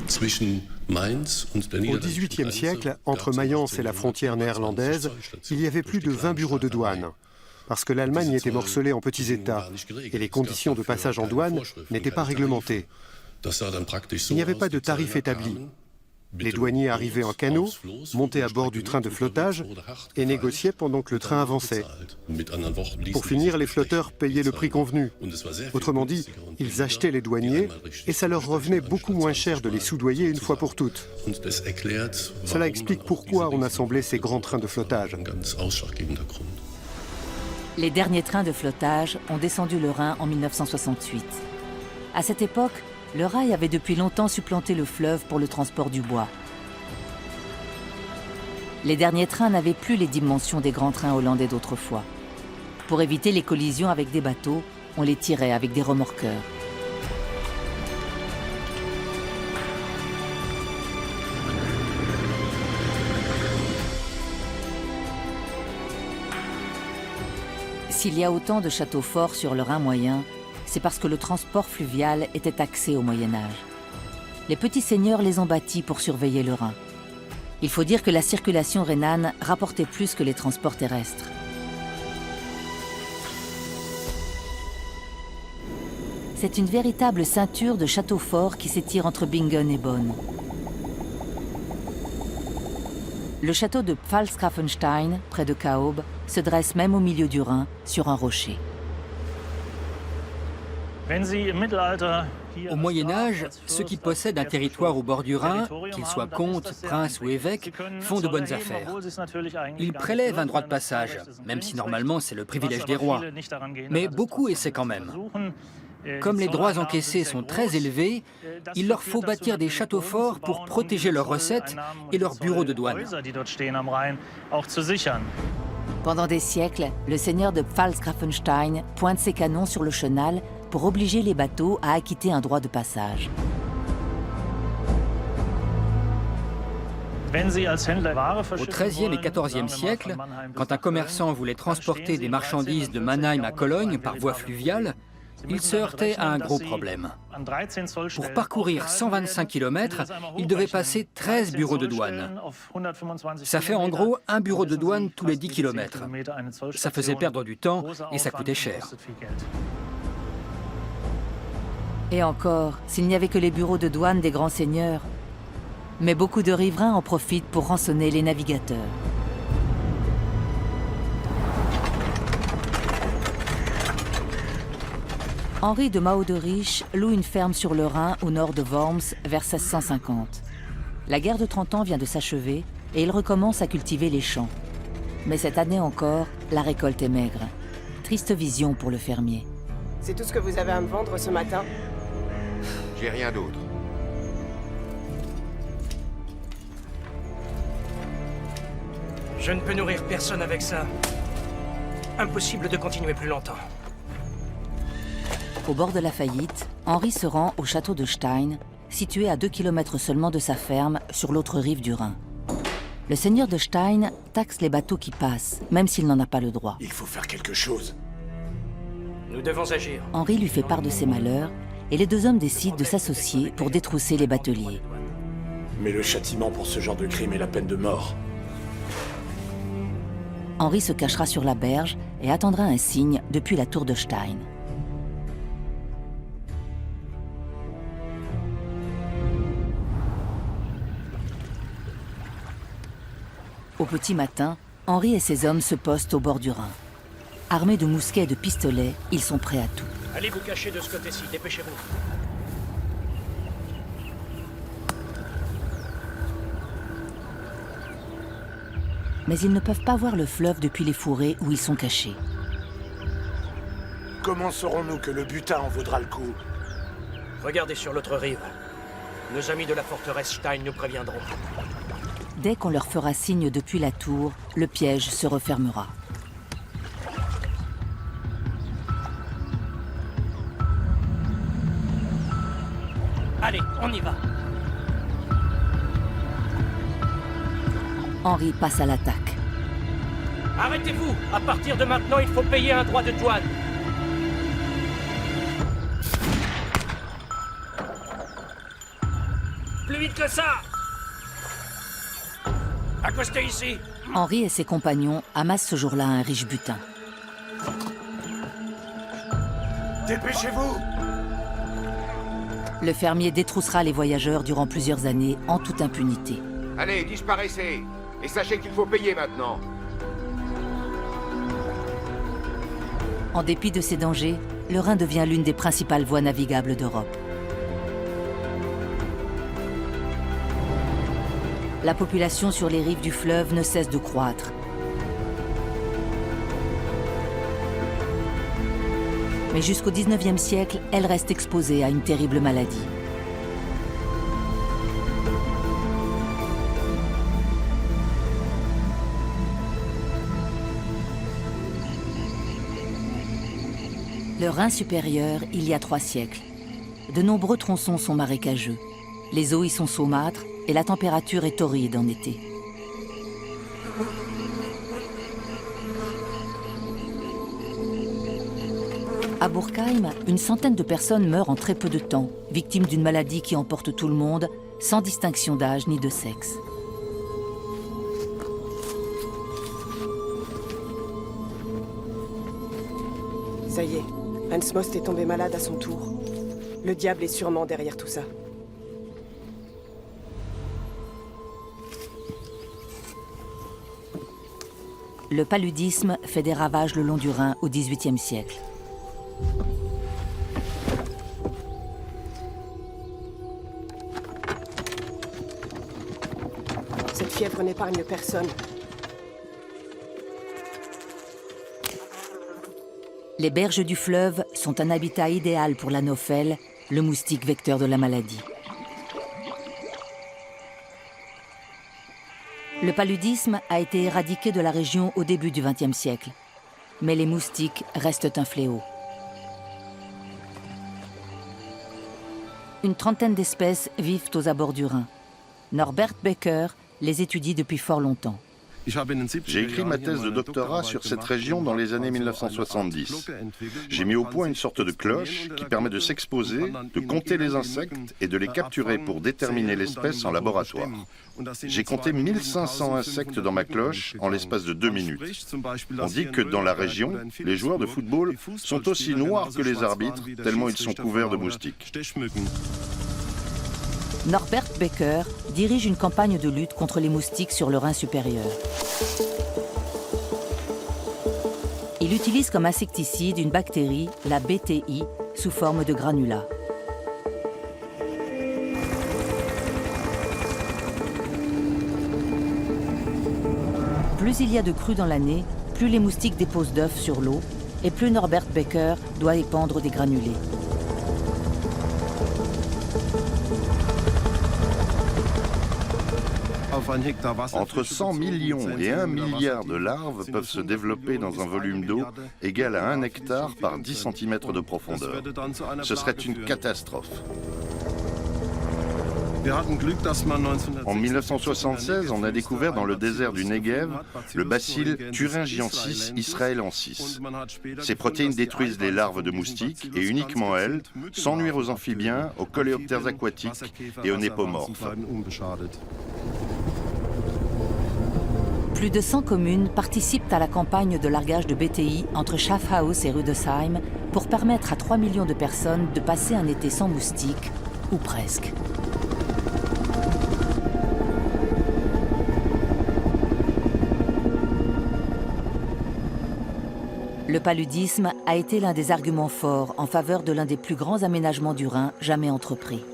Au XVIIIe siècle, entre Mayence et la frontière néerlandaise, il y avait plus de 20 bureaux de douane. Parce que l'Allemagne était morcelée en petits États et les conditions de passage en douane n'étaient pas réglementées. Il n'y avait pas de tarif établi. Les douaniers arrivaient en canot, montaient à bord du train de flottage et négociaient pendant que le train avançait. Pour finir, les flotteurs payaient le prix convenu. Autrement dit, ils achetaient les douaniers et ça leur revenait beaucoup moins cher de les soudoyer une fois pour toutes. Cela explique pourquoi on assemblait ces grands trains de flottage. Les derniers trains de flottage ont descendu le Rhin en 1968. À cette époque, le rail avait depuis longtemps supplanté le fleuve pour le transport du bois. Les derniers trains n'avaient plus les dimensions des grands trains hollandais d'autrefois. Pour éviter les collisions avec des bateaux, on les tirait avec des remorqueurs. S'il y a autant de châteaux forts sur le Rhin moyen, c'est parce que le transport fluvial était axé au Moyen-Âge. Les petits seigneurs les ont bâtis pour surveiller le Rhin. Il faut dire que la circulation rhénane rapportait plus que les transports terrestres. C'est une véritable ceinture de châteaux forts qui s'étire entre Bingen et Bonn. Le château de Pfalzgrafenstein, près de Kaob, se dresse même au milieu du Rhin, sur un rocher. Au Moyen-Âge, ceux qui possèdent un territoire au bord du Rhin, qu'ils soient comtes, princes ou évêques, font de bonnes affaires. Ils prélèvent un droit de passage, même si normalement c'est le privilège des rois. Mais beaucoup essaient quand même. Comme les droits encaissés sont très élevés, il leur faut bâtir des châteaux forts pour protéger leurs recettes et leurs bureaux de douane. Pendant des siècles, le seigneur de Pfalzgrafenstein pointe ses canons sur le chenal pour obliger les bateaux à acquitter un droit de passage. Au XIIIe et XIVe siècle, quand un commerçant voulait transporter des marchandises de Mannheim à Cologne par voie fluviale, il se heurtait à un gros problème. Pour parcourir 125 km, il devait passer 13 bureaux de douane. Ça fait en gros un bureau de douane tous les 10 km. Ça faisait perdre du temps et ça coûtait cher. Et encore, s'il n'y avait que les bureaux de douane des grands seigneurs. Mais beaucoup de riverains en profitent pour rançonner les navigateurs. Henri de Mauderiche loue une ferme sur le Rhin au nord de Worms vers 1650. La guerre de 30 ans vient de s'achever et il recommence à cultiver les champs. Mais cette année encore, la récolte est maigre. Triste vision pour le fermier. C'est tout ce que vous avez à me vendre ce matin? J'ai rien d'autre. Je ne peux nourrir personne avec ça. Impossible de continuer plus longtemps. Au bord de la faillite, Henri se rend au château de Stein, situé à 2 km seulement de sa ferme, sur l'autre rive du Rhin. Le seigneur de Stein taxe les bateaux qui passent, même s'il n'en a pas le droit. Il faut faire quelque chose. Nous devons agir. Henri lui fait part de ses malheurs, et les deux hommes décident de s'associer pour détrousser les bateliers. Mais le châtiment pour ce genre de crime est la peine de mort. Henri se cachera sur la berge et attendra un signe depuis la tour de Stein. Au petit matin, Henri et ses hommes se postent au bord du Rhin. Armés de mousquets et de pistolets, ils sont prêts à tout. Allez vous cacher de ce côté-ci, dépêchez-vous. Mais ils ne peuvent pas voir le fleuve depuis les fourrés où ils sont cachés. Comment saurons-nous que le butin en vaudra le coup? Regardez sur l'autre rive. Nos amis de la forteresse Stein nous préviendront. Dès qu'on leur fera signe depuis la tour, le piège se refermera. Allez, on y va. Henri passe à l'attaque. Arrêtez-vous! À partir de maintenant, il faut payer un droit de douane. Plus vite que ça! Accostez ici! Henri et ses compagnons amassent ce jour-là un riche butin. Dépêchez-vous! Le fermier détroussera les voyageurs durant plusieurs années en toute impunité. Allez, disparaissez! Et sachez qu'il faut payer maintenant. En dépit de ces dangers, le Rhin devient l'une des principales voies navigables d'Europe. La population sur les rives du fleuve ne cesse de croître. Mais jusqu'au XIXe siècle, elle reste exposée à une terrible maladie. Le Rhin supérieur, il y a 3 siècles. De nombreux tronçons sont marécageux. Les eaux y sont saumâtres et la température est torride en été. À Burkheim, une centaine de personnes meurent en très peu de temps, victimes d'une maladie qui emporte tout le monde, sans distinction d'âge ni de sexe. Ça y est, Hans Most est tombé malade à son tour. Le diable est sûrement derrière tout ça. Le paludisme fait des ravages le long du Rhin au XVIIIe siècle. Cette fièvre n'épargne personne. Les berges du fleuve sont un habitat idéal pour l'anophèle, le moustique vecteur de la maladie. Le paludisme a été éradiqué de la région au début du XXe siècle. Mais les moustiques restent un fléau. Une trentaine d'espèces vivent aux abords du Rhin. Norbert Becker les étudie depuis fort longtemps. J'ai écrit ma thèse de doctorat sur cette région dans les années 1970. J'ai mis au point une sorte de cloche qui permet de s'exposer, de compter les insectes et de les capturer pour déterminer l'espèce en laboratoire. J'ai compté 1500 insectes dans ma cloche en l'espace de 2 minutes. On dit que dans la région, les joueurs de football sont aussi noirs que les arbitres, tellement ils sont couverts de moustiques. Norbert Becker dirige une campagne de lutte contre les moustiques sur le Rhin supérieur. Il utilise comme insecticide une bactérie, la BTI, sous forme de granulats. Plus il y a de crues dans l'année, plus les moustiques déposent d'œufs sur l'eau et plus Norbert Becker doit épandre des granulés. Entre 100 millions et 1 milliard de larves peuvent se développer dans un volume d'eau égal à 1 hectare par 10 cm de profondeur. Ce serait une catastrophe. En 1976, on a découvert dans le désert du Negev le bacille Thuringiensis israelensis. Ces protéines détruisent les larves de moustiques et uniquement elles, sans nuire aux amphibiens, aux coléoptères aquatiques et aux népomorphes. Plus de 100 communes participent à la campagne de largage de BTI entre Schaffhaus et Rüdesheim pour permettre à 3 millions de personnes de passer un été sans moustiques, ou presque. Le paludisme a été l'un des arguments forts en faveur de l'un des plus grands aménagements du Rhin jamais entrepris.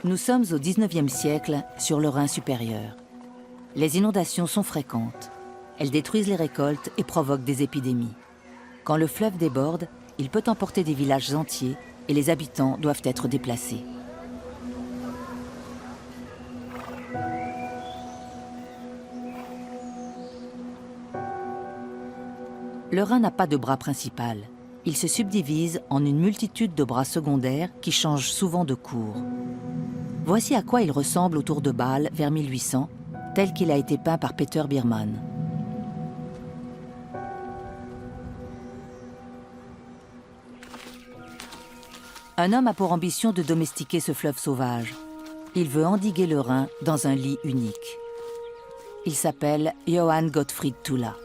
Nous sommes au XIXe siècle sur le Rhin supérieur. Les inondations sont fréquentes. Elles détruisent les récoltes et provoquent des épidémies. Quand le fleuve déborde, il peut emporter des villages entiers et les habitants doivent être déplacés. Le Rhin n'a pas de bras principal. Il se subdivise en une multitude de bras secondaires qui changent souvent de cours. Voici à quoi il ressemble autour de Bâle vers 1800, tel qu'il a été peint par Peter Biermann. Un homme a pour ambition de domestiquer ce fleuve sauvage. Il veut endiguer le Rhin dans un lit unique. Il s'appelle Johann Gottfried Thulla.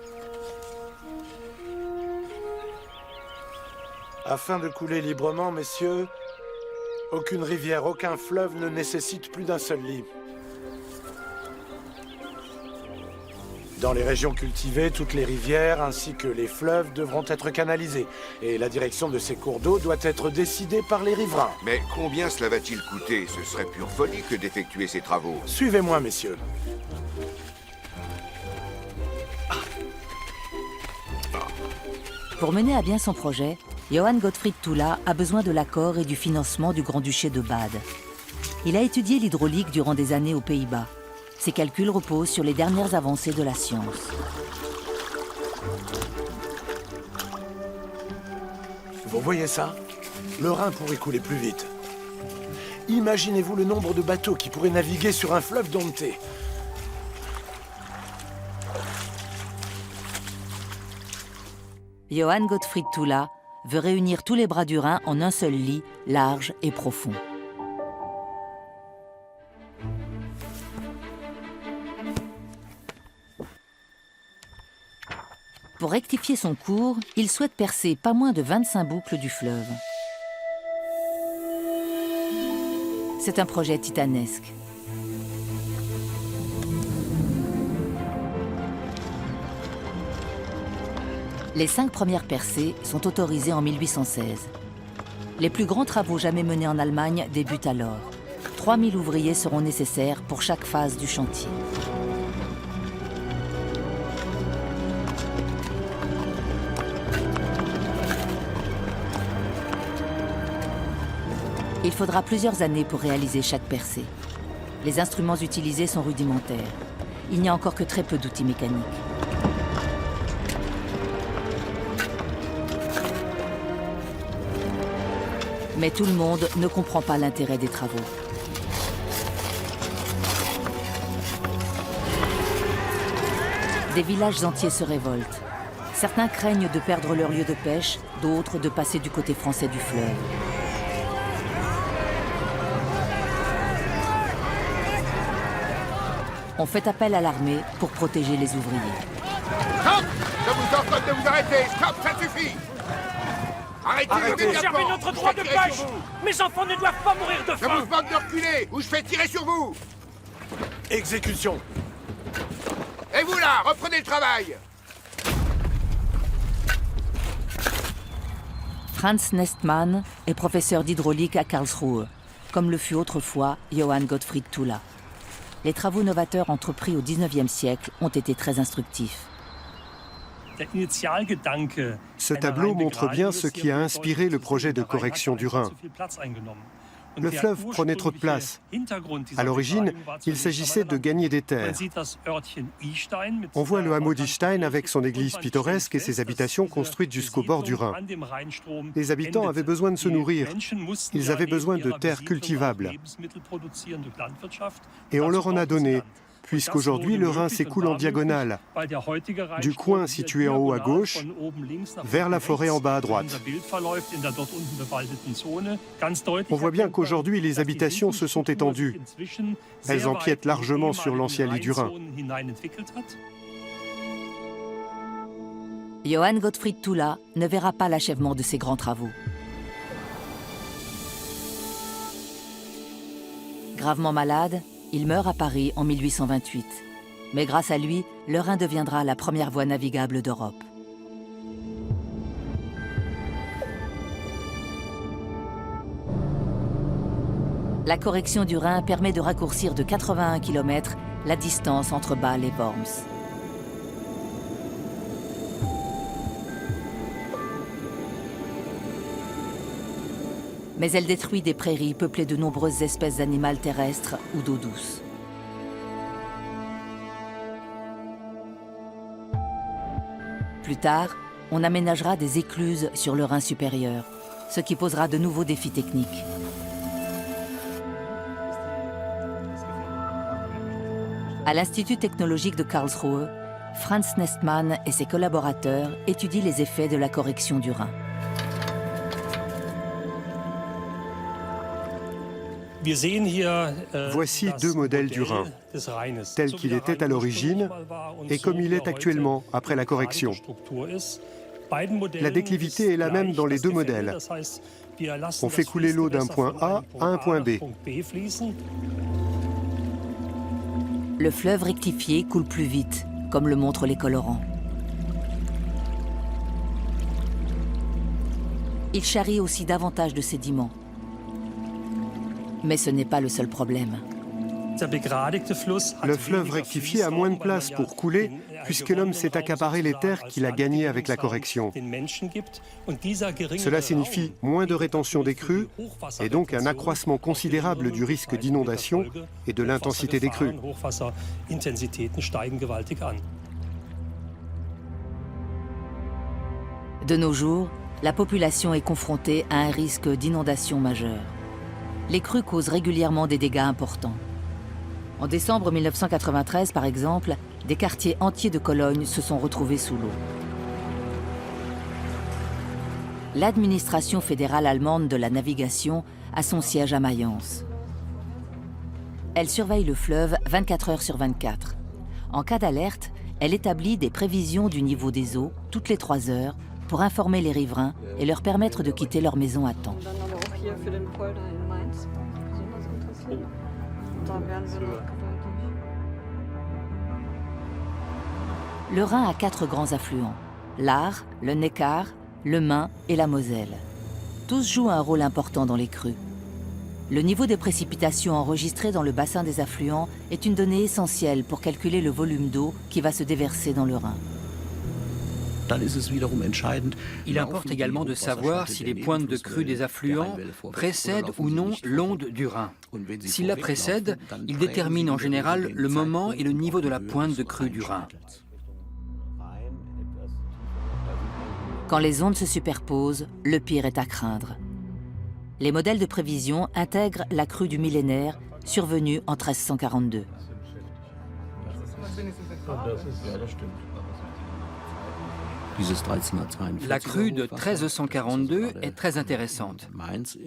Afin de couler librement, messieurs, aucune rivière, aucun fleuve ne nécessite plus d'un seul lit. Dans les régions cultivées, toutes les rivières ainsi que les fleuves devront être canalisés. Et la direction de ces cours d'eau doit être décidée par les riverains. Mais combien cela va-t-il coûter? Ce serait pure folie que d'effectuer ces travaux. Suivez-moi, messieurs. Pour mener à bien son projet, Johann Gottfried Thulla a besoin de l'accord et du financement du Grand-Duché de Bade. Il a étudié l'hydraulique durant des années aux Pays-Bas. Ses calculs reposent sur les dernières avancées de la science. Vous voyez ça? Le Rhin pourrait couler plus vite. Imaginez-vous le nombre de bateaux qui pourraient naviguer sur un fleuve dompté. Johann Gottfried Thulla veut réunir tous les bras du Rhin en un seul lit, large et profond. Pour rectifier son cours, il souhaite percer pas moins de 25 boucles du fleuve. C'est un projet titanesque. Les 5 premières percées sont autorisées en 1816. Les plus grands travaux jamais menés en Allemagne débutent alors. 3000 ouvriers seront nécessaires pour chaque phase du chantier. Il faudra plusieurs années pour réaliser chaque percée. Les instruments utilisés sont rudimentaires. Il n'y a encore que très peu d'outils mécaniques. Mais tout le monde ne comprend pas l'intérêt des travaux. Des villages entiers se révoltent. Certains craignent de perdre leur lieu de pêche, d'autres de passer du côté français du fleuve. On fait appel à l'armée pour protéger les ouvriers. Stop! Je vous ordonne de vous arrêter! Stop, ça suffit! Arrêtez! Conservez notre droit de pêche! Mes enfants ne doivent pas mourir de Je faim! vous demande de reculer ou je fais tirer sur vous! Exécution! Et vous là, reprenez le travail! Franz Nestmann est professeur d'hydraulique à Karlsruhe. comme le fut autrefois Johann Gottfried Tula. Les travaux novateurs entrepris au XIXe siècle ont été très instructifs. Ce tableau montre bien ce qui a inspiré le projet de correction du Rhin. Le fleuve prenait trop de place. À l'origine, il s'agissait de gagner des terres. On voit le hameau d'Istein avec son église pittoresque et ses habitations construites jusqu'au bord du Rhin. Les habitants avaient besoin de se nourrir. Ils avaient besoin de terres cultivables. Et on leur en a donné, puisqu'aujourd'hui le Rhin s'écoule en diagonale, du coin situé en haut à gauche vers la forêt en bas à droite. On voit bien qu'aujourd'hui les habitations se sont étendues. Elles empiètent largement sur l'ancien lit du Rhin. Johann Gottfried Tula ne verra pas l'achèvement de ces grands travaux. Gravement malade, il meurt à Paris en 1828. Mais grâce à lui, le Rhin deviendra la première voie navigable d'Europe. La correction du Rhin permet de raccourcir de 81 km la distance entre Bâle et Worms. Mais elle détruit des prairies peuplées de nombreuses espèces animales terrestres ou d'eau douce. Plus tard, on aménagera des écluses sur le Rhin supérieur, ce qui posera de nouveaux défis techniques. À l'Institut technologique de Karlsruhe, Franz Nestmann et ses collaborateurs étudient les effets de la correction du Rhin. Voici deux modèles du Rhin, tel qu'il était à l'origine et comme il est actuellement après la correction. La déclivité est la même dans les deux modèles. On fait couler l'eau d'un point A à un point B. Le fleuve rectifié coule plus vite, comme le montrent les colorants. Il charrie aussi davantage de sédiments. Mais ce n'est pas le seul problème. Le fleuve rectifié a moins de place pour couler puisque l'homme s'est accaparé les terres qu'il a gagnées avec la correction. Cela signifie moins de rétention des crues et donc un accroissement considérable du risque d'inondation et de l'intensité des crues. De nos jours, la population est confrontée à un risque d'inondation majeure. Les crues causent régulièrement des dégâts importants. En décembre 1993, par exemple, des quartiers entiers de Cologne se sont retrouvés sous l'eau. L'administration fédérale allemande de la navigation a son siège à Mayence. Elle surveille le fleuve 24 heures sur 24. En cas d'alerte, elle établit des prévisions du niveau des eaux toutes les 3 heures pour informer les riverains et leur permettre de quitter leur maison à temps. Le Rhin a 4 grands affluents, l'Aar, le Neckar, le Main et la Moselle. Tous jouent un rôle important dans les crues. Le niveau des précipitations enregistrées dans le bassin des affluents est une donnée essentielle pour calculer le volume d'eau qui va se déverser dans le Rhin. Il importe également de savoir si les pointes de crue des affluents précèdent ou non l'onde du Rhin. S'ils la précèdent, ils déterminent en général le moment et le niveau de la pointe de crue du Rhin. Quand les ondes se superposent, le pire est à craindre. Les modèles de prévision intègrent la crue du millénaire survenue en 1342. La crue de 1342 est très intéressante,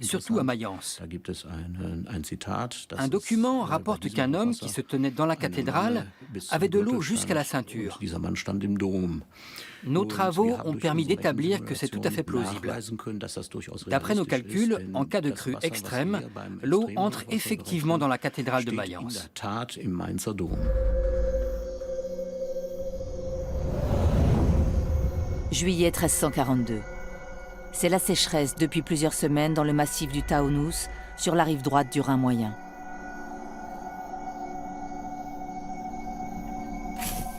surtout à Mayence. Un document rapporte qu'un homme qui se tenait dans la cathédrale avait de l'eau jusqu'à la ceinture. Nos travaux ont permis d'établir que c'est tout à fait plausible. D'après nos calculs, en cas de crue extrême, l'eau entre effectivement dans la cathédrale de Mayence. Juillet 1342. C'est la sécheresse depuis plusieurs semaines dans le massif du Taunus, sur la rive droite du Rhin moyen.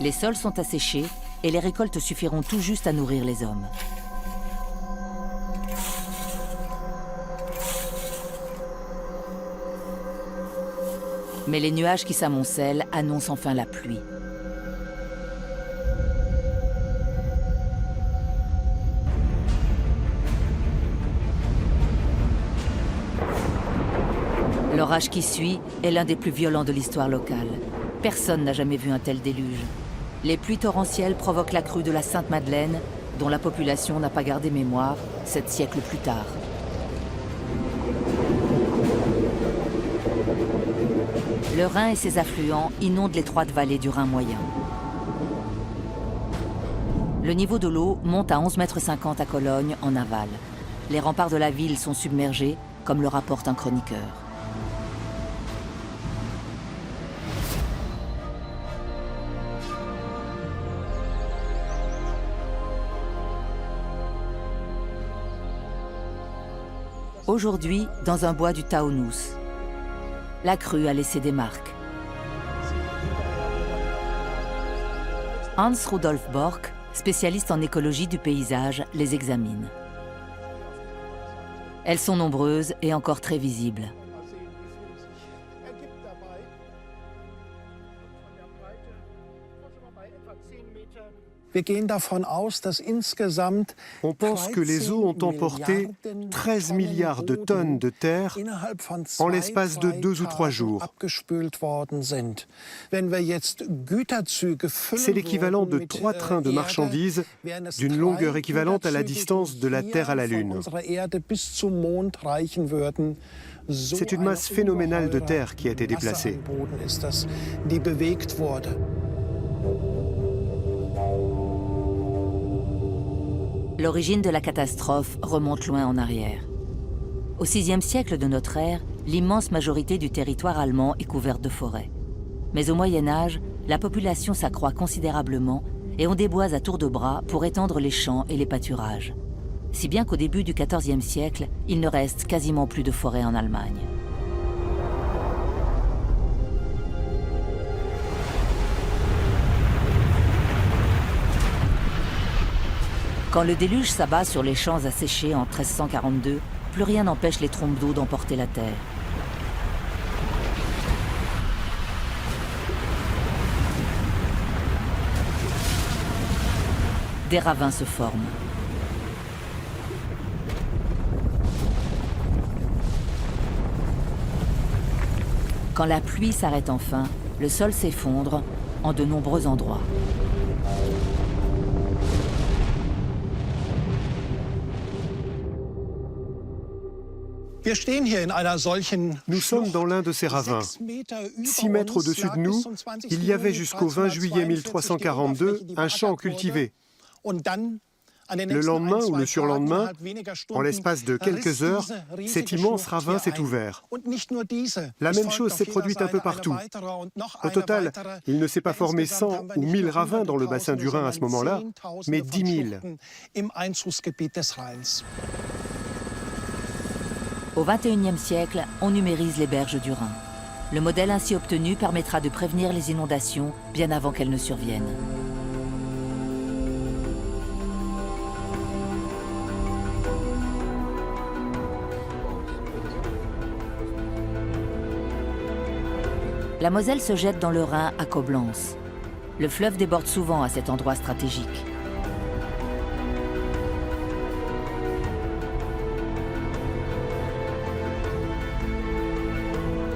Les sols sont asséchés et les récoltes suffiront tout juste à nourrir les hommes. Mais les nuages qui s'amoncellent annoncent enfin la pluie. L'orage qui suit est l'un des plus violents de l'histoire locale. Personne n'a jamais vu un tel déluge. Les pluies torrentielles provoquent la crue de la Sainte-Madeleine, dont la population n'a pas gardé mémoire 7 siècles plus tard. Le Rhin et ses affluents inondent l'étroite vallée du Rhin moyen. Le niveau de l'eau monte à 11,50 m à Cologne, en aval. Les remparts de la ville sont submergés, comme le rapporte un chroniqueur. Aujourd'hui, dans un bois du Taunus, la crue a laissé des marques. Hans Rudolf Bork, spécialiste en écologie du paysage, les examine. Elles sont nombreuses et encore très visibles. On pense que les eaux ont emporté 13 milliards de tonnes de terre en l'espace de 2 ou 3 jours. C'est l'équivalent de 3 trains de marchandises d'une longueur équivalente à la distance de la Terre à la Lune. C'est une masse phénoménale de terre qui a été déplacée. L'origine de la catastrophe remonte loin en arrière. Au VIe siècle de notre ère, l'immense majorité du territoire allemand est couverte de forêts. Mais au Moyen Âge, la population s'accroît considérablement et on déboise à tour de bras pour étendre les champs et les pâturages. Si bien qu'au début du XIVe siècle, il ne reste quasiment plus de forêts en Allemagne. Quand le déluge s'abat sur les champs asséchés en 1342, plus rien n'empêche les trompes d'eau d'emporter la terre. Des ravins se forment. Quand la pluie s'arrête enfin, le sol s'effondre en de nombreux endroits. Nous sommes dans l'un de ces ravins. 6 mètres au-dessus de nous, il y avait jusqu'au 20 juillet 1342 un champ cultivé. Le lendemain ou le surlendemain, en l'espace de quelques heures, cet immense ravin s'est ouvert. La même chose s'est produite un peu partout. Au total, il ne s'est pas formé 100 ou 1000 ravins dans le bassin du Rhin à ce moment-là, mais 10 000. Au XXIe siècle, on numérise les berges du Rhin. Le modèle ainsi obtenu permettra de prévenir les inondations bien avant qu'elles ne surviennent. La Moselle se jette dans le Rhin à Coblence. Le fleuve déborde souvent à cet endroit stratégique.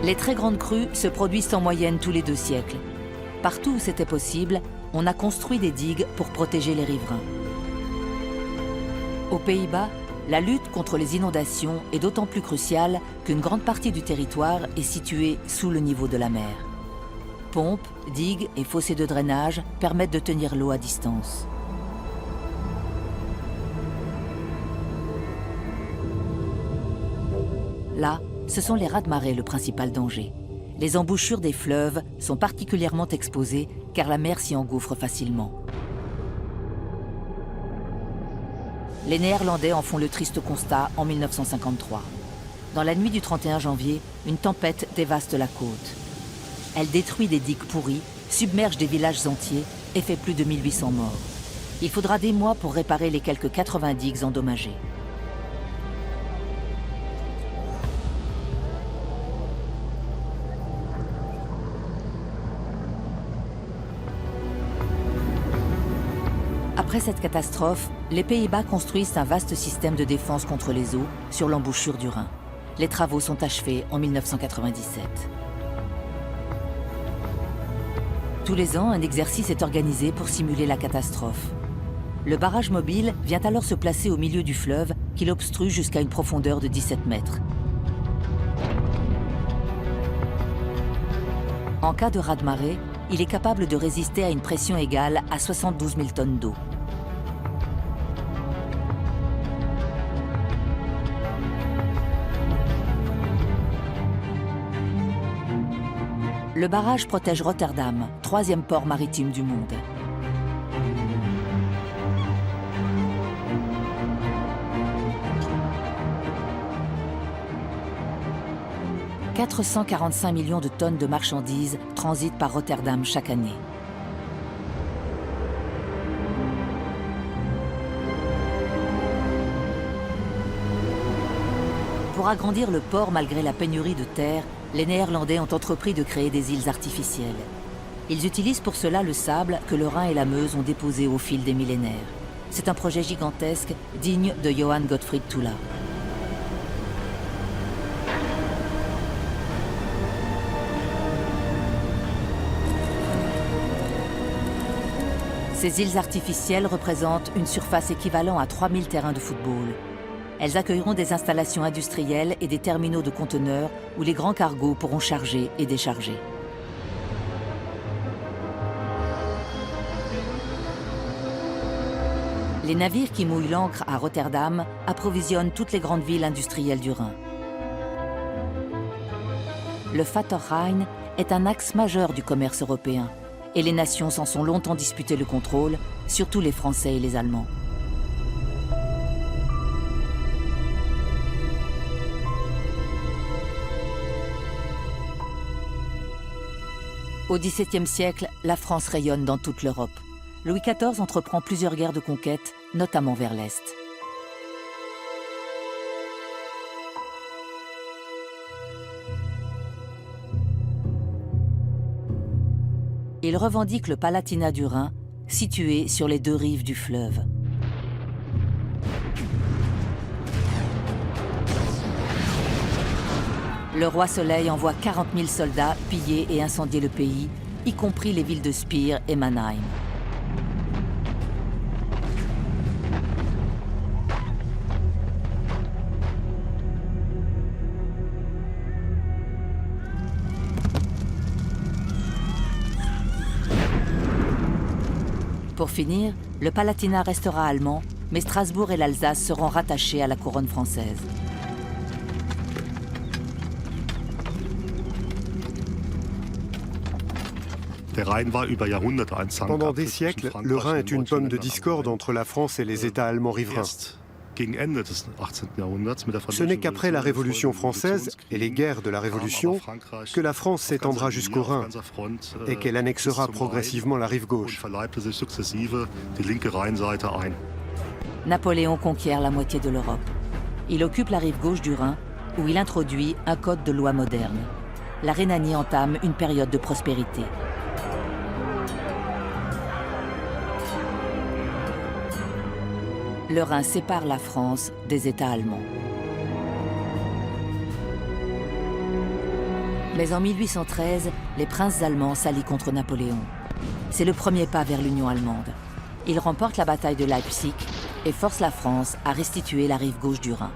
Les très grandes crues se produisent en moyenne tous les 2 siècles. Partout où c'était possible, on a construit des digues pour protéger les riverains. Aux Pays-Bas, la lutte contre les inondations est d'autant plus cruciale qu'une grande partie du territoire est située sous le niveau de la mer. Pompes, digues et fossés de drainage permettent de tenir l'eau à distance. Là, ce sont les raz-de-marée le principal danger. Les embouchures des fleuves sont particulièrement exposées car la mer s'y engouffre facilement. Les Néerlandais en font le triste constat en 1953. Dans la nuit du 31 janvier, une tempête dévaste la côte. Elle détruit des digues pourries, submerge des villages entiers et fait plus de 1800 morts. Il faudra des mois pour réparer les quelques 80 digues endommagées. Après cette catastrophe, les Pays-Bas construisent un vaste système de défense contre les eaux sur l'embouchure du Rhin. Les travaux sont achevés en 1997. Tous les ans, un exercice est organisé pour simuler la catastrophe. Le barrage mobile vient alors se placer au milieu du fleuve qu'il obstrue jusqu'à une profondeur de 17 mètres. En cas de raz-de-marée, il est capable de résister à une pression égale à 72 000 tonnes d'eau. Le barrage protège Rotterdam, troisième port maritime du monde. « 445 millions de tonnes de marchandises transitent par Rotterdam chaque année. Pour agrandir le port malgré la pénurie de terre, les Néerlandais ont entrepris de créer des îles artificielles. Ils utilisent pour cela le sable que le Rhin et la Meuse ont déposé au fil des millénaires. C'est un projet gigantesque, digne de Johann Gottfried Tula. Ces îles artificielles représentent une surface équivalente à 3000 terrains de football. Elles accueilleront des installations industrielles et des terminaux de conteneurs où les grands cargos pourront charger et décharger. Les navires qui mouillent l'ancre à Rotterdam approvisionnent toutes les grandes villes industrielles du Rhin. Le Vaterrhein est un axe majeur du commerce européen et les nations s'en sont longtemps disputé le contrôle, surtout les Français et les Allemands. Au XVIIe siècle, la France rayonne dans toute l'Europe. Louis XIV entreprend plusieurs guerres de conquête, notamment vers l'Est. Il revendique le Palatinat du Rhin, situé sur les deux rives du fleuve. Le roi Soleil envoie 40 000 soldats piller et incendier le pays, y compris les villes de Speer et Mannheim. Pour finir, le Palatinat restera allemand, mais Strasbourg et l'Alsace seront rattachés à la couronne française. Pendant des siècles, le Rhin est une pomme de discorde entre la France et les États allemands riverains. Ce n'est qu'après la Révolution française et les guerres de la Révolution que la France s'étendra jusqu'au Rhin et qu'elle annexera progressivement la rive gauche. Napoléon conquiert la moitié de l'Europe. Il occupe la rive gauche du Rhin, où il introduit un code de loi moderne. La Rhénanie entame une période de prospérité. Le Rhin sépare la France des États allemands. Mais en 1813, les princes allemands s'allient contre Napoléon. C'est le premier pas vers l'Union allemande. Ils remportent la bataille de Leipzig et forcent la France à restituer la rive gauche du Rhin.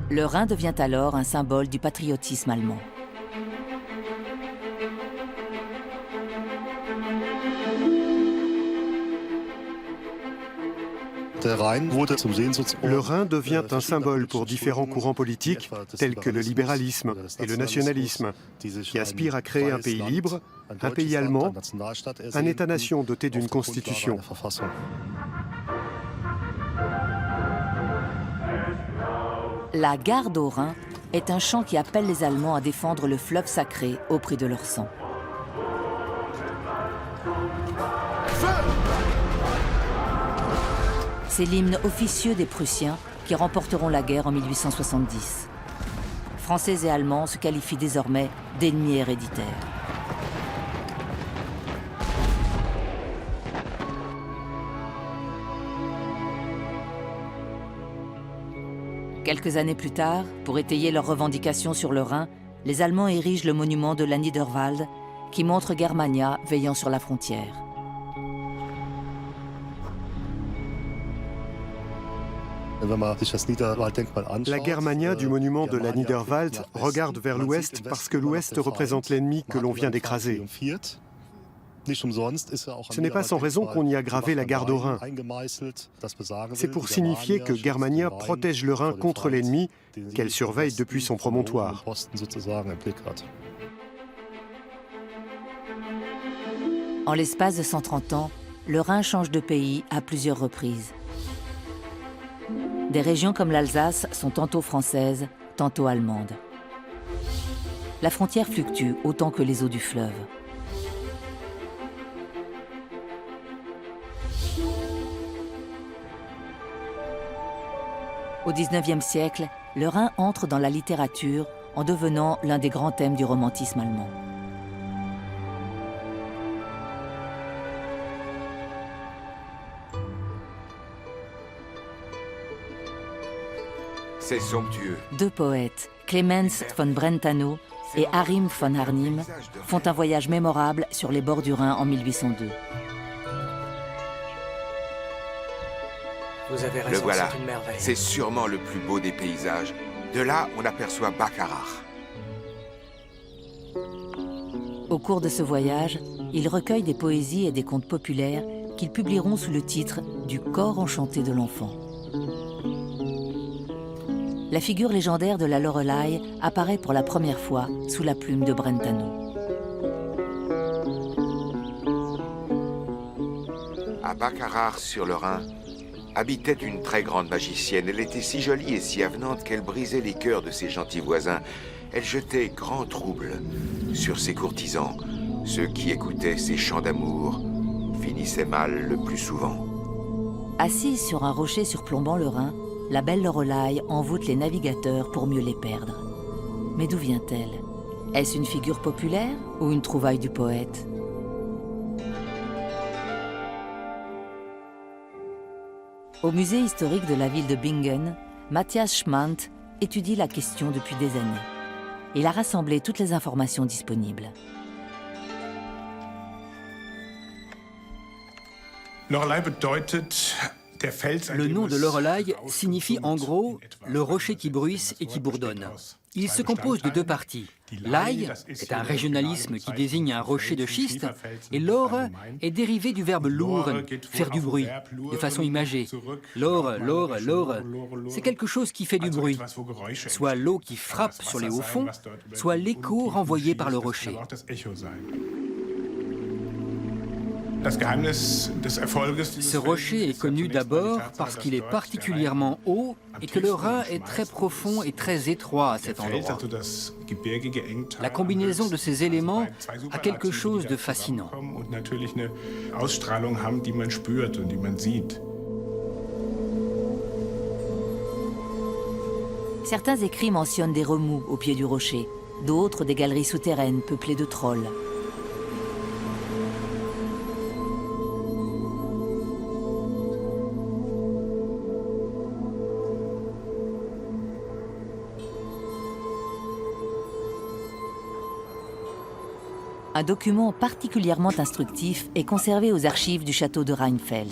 Le Rhin devient alors un symbole du patriotisme allemand. Le Rhin devient un symbole pour différents courants politiques, tels que le libéralisme et le nationalisme, qui aspirent à créer un pays libre, un pays allemand, un État-nation doté d'une constitution. La garde au Rhin est un chant qui appelle les Allemands à défendre le fleuve sacré au prix de leur sang. C'est l'hymne officieux des Prussiens qui remporteront la guerre en 1870. Français et Allemands se qualifient désormais d'ennemis héréditaires. Quelques années plus tard, pour étayer leurs revendications sur le Rhin, les Allemands érigent le monument de la Niederwald, qui montre Germania veillant sur la frontière. La Germania du monument de la Niederwald regarde vers l'ouest parce que l'ouest représente l'ennemi que l'on vient d'écraser. Ce n'est pas sans raison qu'on y a gravé la garde au Rhin. C'est pour signifier que Germania protège le Rhin contre l'ennemi qu'elle surveille depuis son promontoire. En l'espace de 130 ans, le Rhin change de pays à plusieurs reprises. Des régions comme l'Alsace sont tantôt françaises, tantôt allemandes. La frontière fluctue autant que les eaux du fleuve. Au XIXe siècle, le Rhin entre dans la littérature en devenant l'un des grands thèmes du romantisme allemand. C'est somptueux. Deux poètes, Clemens von Brentano et Arim von Arnim, font un voyage mémorable sur les bords du Rhin en 1802. Vous avez raison, Le voilà. c'est une merveille. C'est sûrement le plus beau des paysages. De là, on aperçoit Baccarat. Au cours de ce voyage, ils recueillent des poésies et des contes populaires qu'ils publieront sous le titre du Corps enchanté de l'enfant. La figure légendaire de la Loreley apparaît pour la première fois sous la plume de Brentano. À Baccarat, sur le Rhin, habitait une très grande magicienne. Elle était si jolie et si avenante qu'elle brisait les cœurs de ses gentils voisins. Elle jetait grand trouble sur ses courtisans. Ceux qui écoutaient ses chants d'amour finissaient mal le plus souvent. Assise sur un rocher surplombant le Rhin, la belle Loreley envoûte les navigateurs pour mieux les perdre. Mais d'où vient-elle? Est-ce une figure populaire ou une trouvaille du poète? Au musée historique de la ville de Bingen, Matthias Schmandt étudie la question depuis des années. Il a rassemblé toutes les informations disponibles. Le nom de Loreley signifie en gros « le rocher qui bruisse et qui bourdonne ». Il se compose de deux parties. L'Aille est un régionalisme qui désigne un rocher de schiste, et l'Ore est dérivé du verbe lourd, faire du bruit, de façon imagée. L'Ore, c'est quelque chose qui fait du bruit, soit l'eau qui frappe sur les hauts fonds, soit l'écho renvoyé par le rocher. Ce rocher est connu d'abord parce qu'il est particulièrement haut et que le Rhin est très profond et très étroit à cet endroit. La combinaison de ces éléments a quelque chose de fascinant. Certains écrits mentionnent des remous au pied du rocher, d'autres des galeries souterraines peuplées de trolls. Un document particulièrement instructif est conservé aux archives du château de Rheinfels.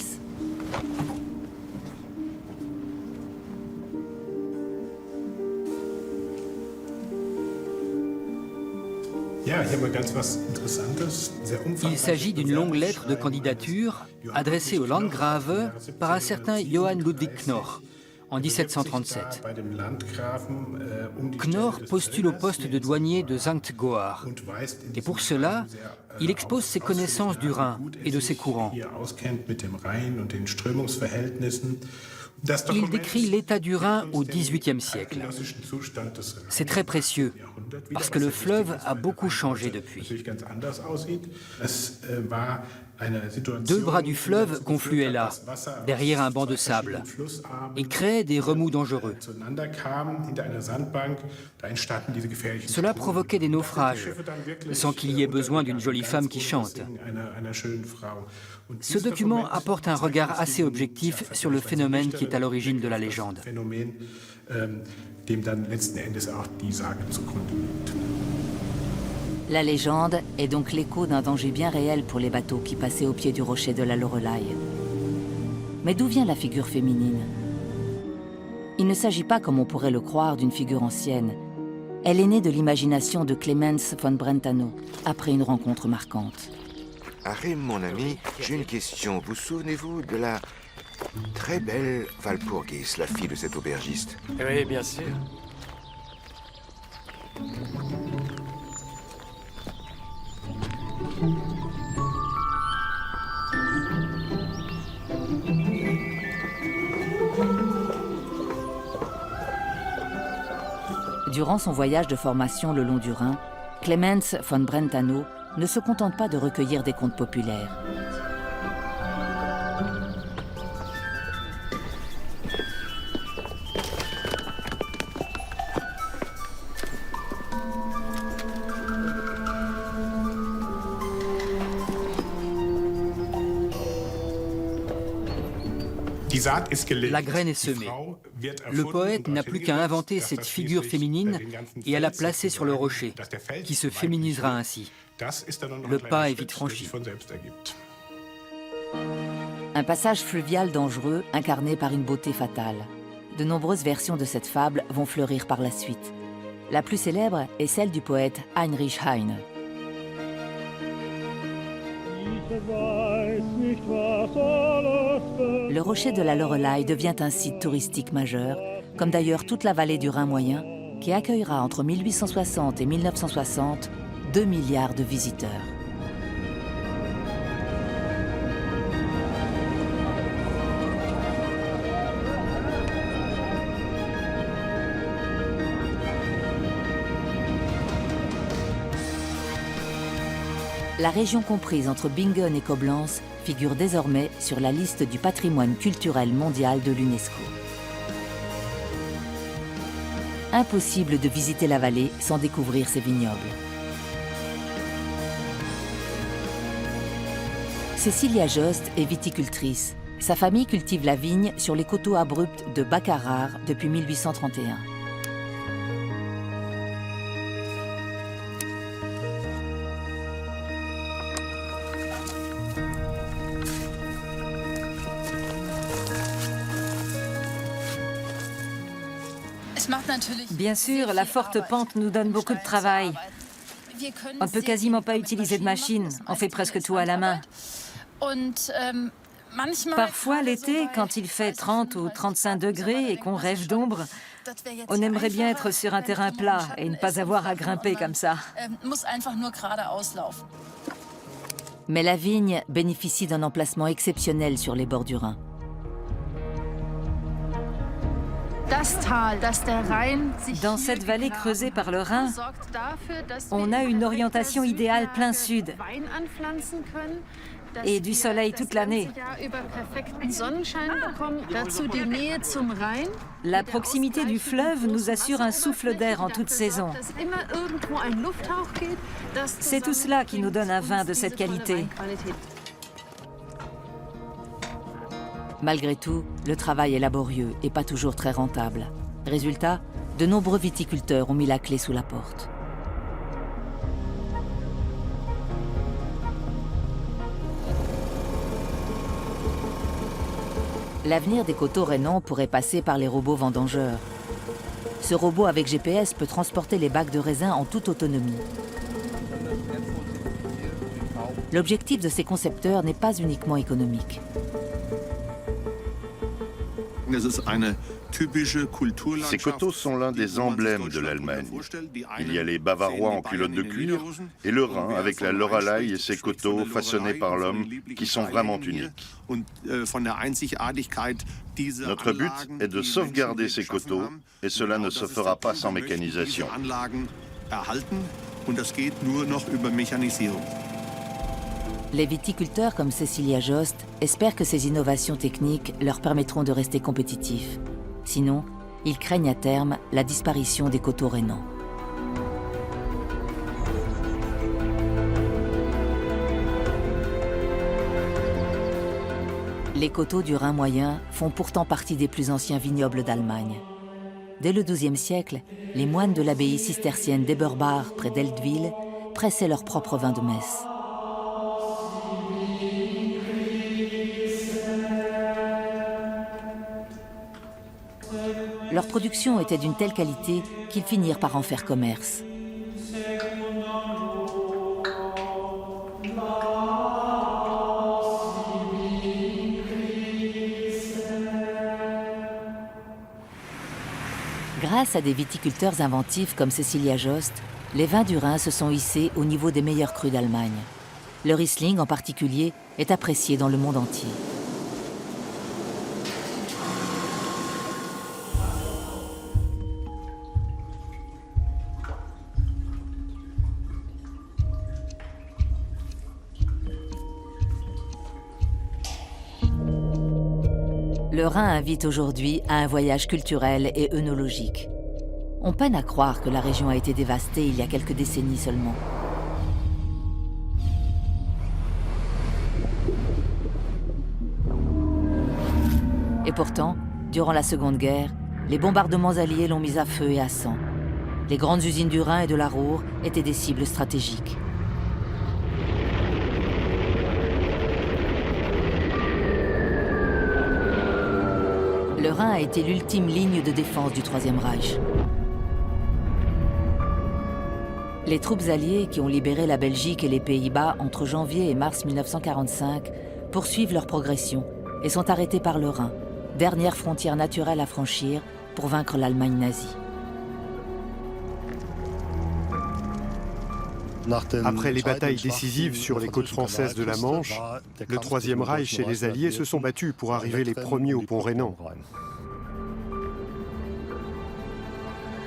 Il s'agit d'une longue lettre de candidature adressée au Landgrave par un certain Johann Ludwig Knorr en 1737. Knorr postule au poste de douanier de Sankt Goar. Et pour cela, il expose ses connaissances du Rhin et de ses courants. Il décrit l'état du Rhin au XVIIIe siècle. C'est très précieux, parce que le fleuve a beaucoup changé depuis. Deux bras du fleuve confluaient là, derrière un banc de sable, et créaient des remous dangereux. Cela provoquait des naufrages, sans qu'il y ait besoin d'une jolie femme qui chante. Ce document apporte un regard assez objectif sur le phénomène qui est à l'origine de la légende. La légende est donc l'écho d'un danger bien réel pour les bateaux qui passaient au pied du rocher de la Loreley. Mais d'où vient la figure féminine? Il ne s'agit pas, comme on pourrait le croire, d'une figure ancienne. Elle est née de l'imagination de Clemens von Brentano, après une rencontre marquante. Arim, mon ami, j'ai une question. Vous souvenez-vous de la très belle Walpurgis, la fille de cet aubergiste? Oui, bien sûr. Durant son voyage de formation le long du Rhin, Clemens von Brentano ne se contente pas de recueillir des contes populaires. La graine est semée. Le poète n'a plus qu'à inventer cette figure féminine et à la placer sur le rocher, qui se féminisera ainsi. Le pas est vite franchi. Un passage fluvial dangereux incarné par une beauté fatale. De nombreuses versions de cette fable vont fleurir par la suite. La plus célèbre est celle du poète Heinrich Heine. Le rocher de la Loreley devient un site touristique majeur, comme d'ailleurs toute la vallée du Rhin moyen, qui accueillera entre 1860 et 1960 2 milliards de visiteurs. La région comprise entre Bingen et Coblence figure désormais sur la liste du patrimoine culturel mondial de l'UNESCO. Impossible de visiter la vallée sans découvrir ses vignobles. Cecilia Jost est viticultrice. Sa famille cultive la vigne sur les coteaux abrupts de Baccarar depuis 1831. Bien sûr, la forte pente nous donne beaucoup de travail. On ne peut quasiment pas utiliser de machine, on fait presque tout à la main. Parfois, l'été, quand il fait 30 ou 35 degrés et qu'on rêve d'ombre, on aimerait bien être sur un terrain plat et ne pas avoir à grimper comme ça. Mais la vigne bénéficie d'un emplacement exceptionnel sur les bords du Rhin. Dans cette vallée creusée par le Rhin, on a une orientation idéale plein sud et du soleil toute l'année. La proximité du fleuve nous assure un souffle d'air en toute saison. C'est tout cela qui nous donne un vin de cette qualité. Malgré tout, le travail est laborieux et pas toujours très rentable. Résultat, de nombreux viticulteurs ont mis la clé sous la porte. L'avenir des coteaux rhénans pourrait passer par les robots vendangeurs. Ce robot avec GPS peut transporter les bacs de raisin en toute autonomie. L'objectif de ces concepteurs n'est pas uniquement économique. Ces coteaux sont l'un des emblèmes de l'Allemagne. Il y a les Bavarois en culottes de cuir et le Rhin avec la Loreley et ses coteaux façonnés par l'homme qui sont vraiment uniques. Notre but est de sauvegarder ces coteaux et cela ne se fera pas sans mécanisation. Les viticulteurs comme Cecilia Jost espèrent que ces innovations techniques leur permettront de rester compétitifs. Sinon, ils craignent à terme la disparition des coteaux rhénans. Les coteaux du Rhin moyen font pourtant partie des plus anciens vignobles d'Allemagne. Dès le XIIe siècle, les moines de l'abbaye cistercienne d'Eberbach près d'Eltville pressaient leur propre vin de Metz. Leur production était d'une telle qualité qu'ils finirent par en faire commerce. Grâce à des viticulteurs inventifs comme Cecilia Jost, les vins du Rhin se sont hissés au niveau des meilleurs crus d'Allemagne. Le Riesling en particulier est apprécié dans le monde entier. Le Rhin invite aujourd'hui à un voyage culturel et œnologique. On peine à croire que la région a été dévastée il y a quelques décennies seulement. Et pourtant, durant la Seconde Guerre, les bombardements alliés l'ont mise à feu et à sang. Les grandes usines du Rhin et de la Ruhr étaient des cibles stratégiques. Le Rhin a été l'ultime ligne de défense du Troisième Reich. Les troupes alliées qui ont libéré la Belgique et les Pays-Bas entre janvier et mars 1945 poursuivent leur progression et sont arrêtées par le Rhin, dernière frontière naturelle à franchir pour vaincre l'Allemagne nazie. Après les batailles décisives sur les côtes françaises de la Manche, le Troisième Reich et les Alliés se sont battus pour arriver les premiers au pont rhénan.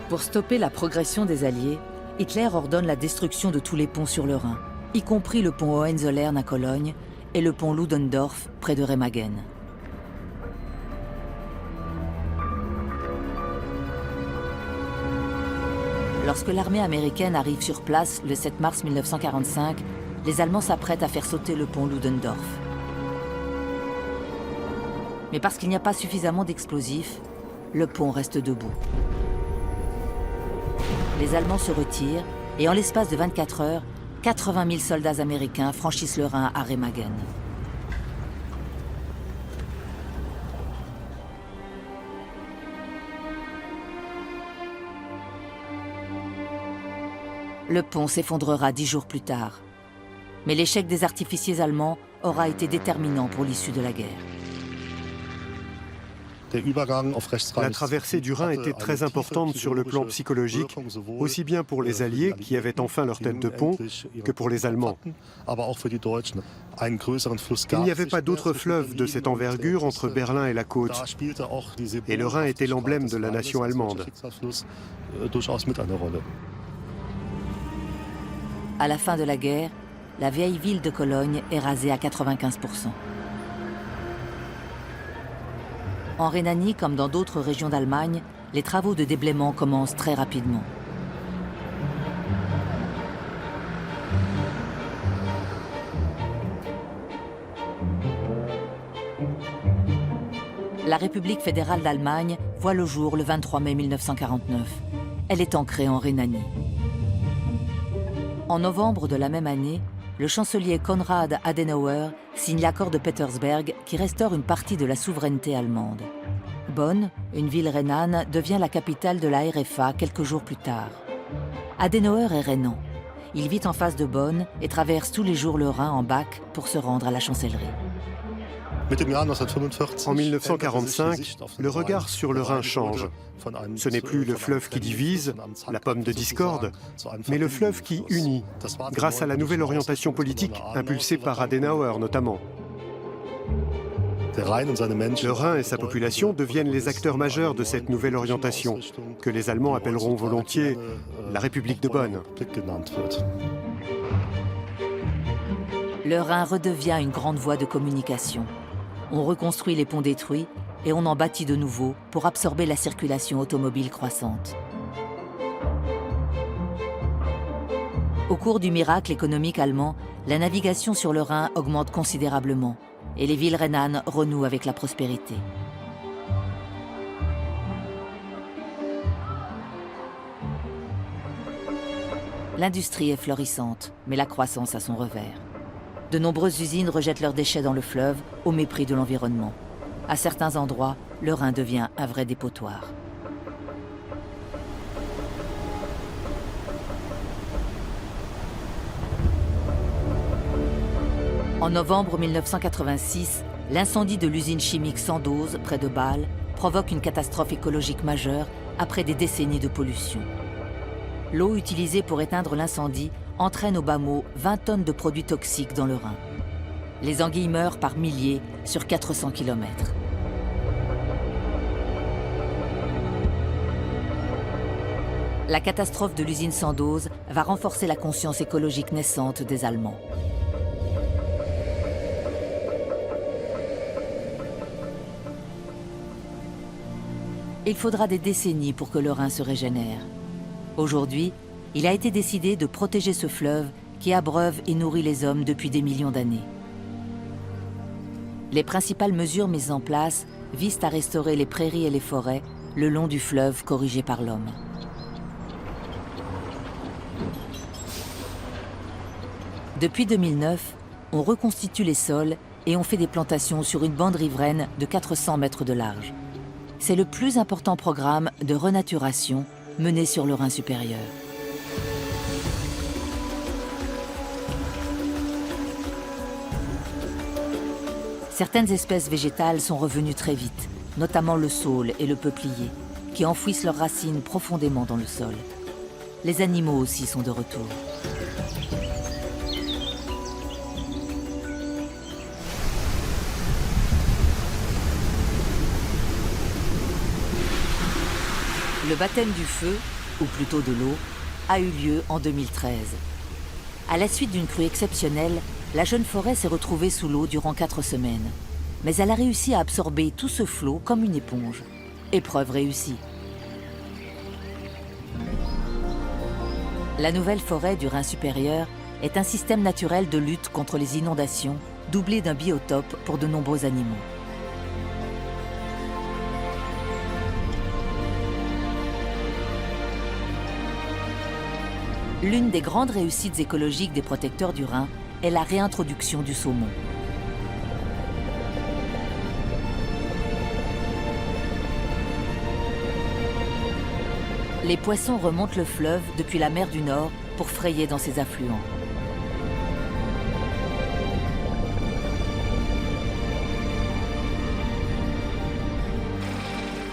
Pour stopper la progression des Alliés, Hitler ordonne la destruction de tous les ponts sur le Rhin, y compris le pont Hohenzollern à Cologne et le pont Ludendorff près de Remagen. Lorsque l'armée américaine arrive sur place le 7 mars 1945, les Allemands s'apprêtent à faire sauter le pont Ludendorff. Mais parce qu'il n'y a pas suffisamment d'explosifs, le pont reste debout. Les Allemands se retirent et en l'espace de 24 heures, 80 000 soldats américains franchissent le Rhin à Remagen. Le pont s'effondrera 10 jours plus tard. Mais l'échec des artificiers allemands aura été déterminant pour l'issue de la guerre. La traversée du Rhin était très importante sur le plan psychologique, aussi bien pour les Alliés, qui avaient enfin leur tête de pont, que pour les Allemands. Il n'y avait pas d'autre fleuve de cette envergure entre Berlin et la côte, et le Rhin était l'emblème de la nation allemande. À la fin de la guerre, la vieille ville de Cologne est rasée à 95%. En Rhénanie, comme dans d'autres régions d'Allemagne, les travaux de déblaiement commencent très rapidement. La République fédérale d'Allemagne voit le jour le 23 mai 1949. Elle est ancrée en Rhénanie. En novembre de la même année, le chancelier Konrad Adenauer signe l'accord de Petersberg qui restaure une partie de la souveraineté allemande. Bonn, une ville rhénane, devient la capitale de la RFA quelques jours plus tard. Adenauer est rhénan. il vit en face de Bonn et traverse tous les jours le Rhin en bac pour se rendre à la chancellerie. En 1945, le regard sur le Rhin change. Ce n'est plus le fleuve qui divise, la pomme de discorde, mais le fleuve qui unit, grâce à la nouvelle orientation politique impulsée par Adenauer notamment. Le Rhin et sa population deviennent les acteurs majeurs de cette nouvelle orientation, que les Allemands appelleront volontiers la République de Bonn. Le Rhin redevient une grande voie de communication. On reconstruit les ponts détruits et on en bâtit de nouveaux pour absorber la circulation automobile croissante. Au cours du miracle économique allemand, la navigation sur le Rhin augmente considérablement et les villes rhénanes renouent avec la prospérité. L'industrie est florissante, mais la croissance a son revers. De nombreuses usines rejettent leurs déchets dans le fleuve au mépris de l'environnement. À certains endroits, le Rhin devient un vrai dépotoir. En novembre 1986, l'incendie de l'usine chimique Sandoz, près de Bâle, provoque une catastrophe écologique majeure après des décennies de pollution. L'eau utilisée pour éteindre l'incendie entraîne au bas mot 20 tonnes de produits toxiques dans le Rhin. Les anguilles meurent par milliers sur 400 km. La catastrophe de l'usine Sandoz va renforcer la conscience écologique naissante des Allemands. Il faudra des décennies pour que le Rhin se régénère. Aujourd'hui, il a été décidé de protéger ce fleuve qui abreuve et nourrit les hommes depuis des millions d'années. Les principales mesures mises en place visent à restaurer les prairies et les forêts le long du fleuve corrigé par l'homme. Depuis 2009, on reconstitue les sols et on fait des plantations sur une bande riveraine de 400 mètres de large. C'est le plus important programme de renaturation mené sur le Rhin supérieur. Certaines espèces végétales sont revenues très vite, notamment le saule et le peuplier, qui enfouissent leurs racines profondément dans le sol. Les animaux aussi sont de retour. Le baptême du feu, ou plutôt de l'eau, a eu lieu en 2013. À la suite d'une crue exceptionnelle, la jeune forêt s'est retrouvée sous l'eau durant 4 semaines. Mais elle a réussi à absorber tout ce flot comme une éponge. Épreuve réussie. La nouvelle forêt du Rhin supérieur est un système naturel de lutte contre les inondations, doublé d'un biotope pour de nombreux animaux. L'une des grandes réussites écologiques des protecteurs du Rhin est la réintroduction du saumon. Les poissons remontent le fleuve depuis la mer du Nord pour frayer dans ses affluents.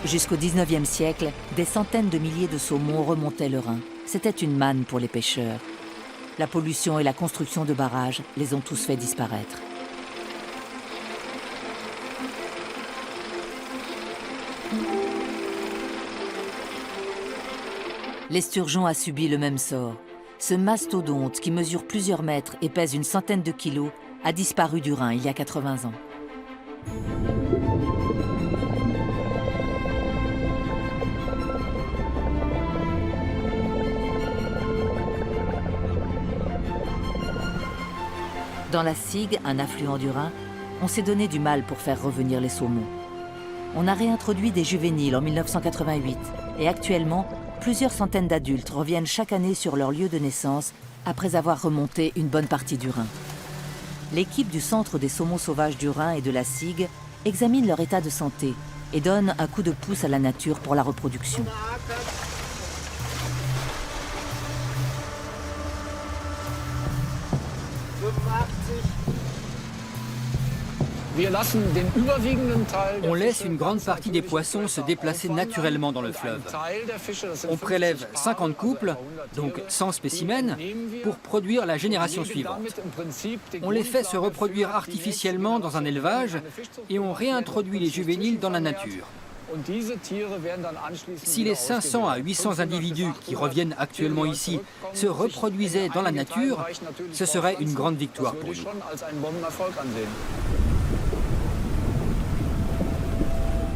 Jusqu'au XIXe siècle, des centaines de milliers de saumons remontaient le Rhin. C'était une manne pour les pêcheurs. La pollution et la construction de barrages les ont tous fait disparaître. L'esturgeon a subi le même sort. Ce mastodonte, qui mesure plusieurs mètres et pèse une centaine de kilos, a disparu du Rhin il y a 80 ans. Dans la Sigue, un affluent du Rhin, on s'est donné du mal pour faire revenir les saumons. On a réintroduit des juvéniles en 1988 et actuellement, plusieurs centaines d'adultes reviennent chaque année sur leur lieu de naissance après avoir remonté une bonne partie du Rhin. L'équipe du Centre des saumons sauvages du Rhin et de la Sigue examine leur état de santé et donne un coup de pouce à la nature pour la reproduction. On laisse une grande partie des poissons se déplacer naturellement dans le fleuve. On prélève 50 couples, donc 100 spécimens, pour produire la génération suivante. On les fait se reproduire artificiellement dans un élevage et on réintroduit les juvéniles dans la nature. Si les 500 à 800 individus qui reviennent actuellement ici se reproduisaient dans la nature, ce serait une grande victoire pour nous.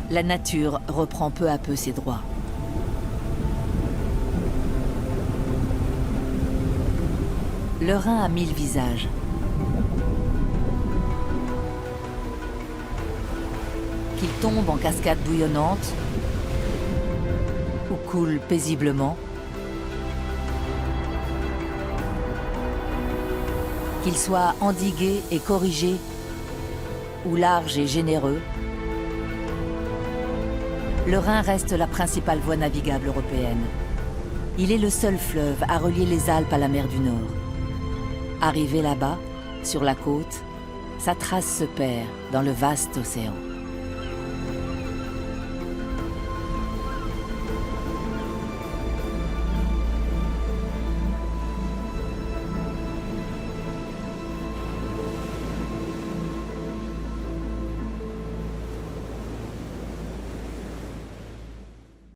La nature reprend peu à peu ses droits. Le Rhin a 1000 visages. Qu'il tombe en cascade bouillonnante ou coule paisiblement, qu'il soit endigué et corrigé ou large et généreux, le Rhin reste la principale voie navigable européenne. Il est le seul fleuve à relier les Alpes à la mer du Nord. Arrivé là-bas, sur la côte, sa trace se perd dans le vaste océan.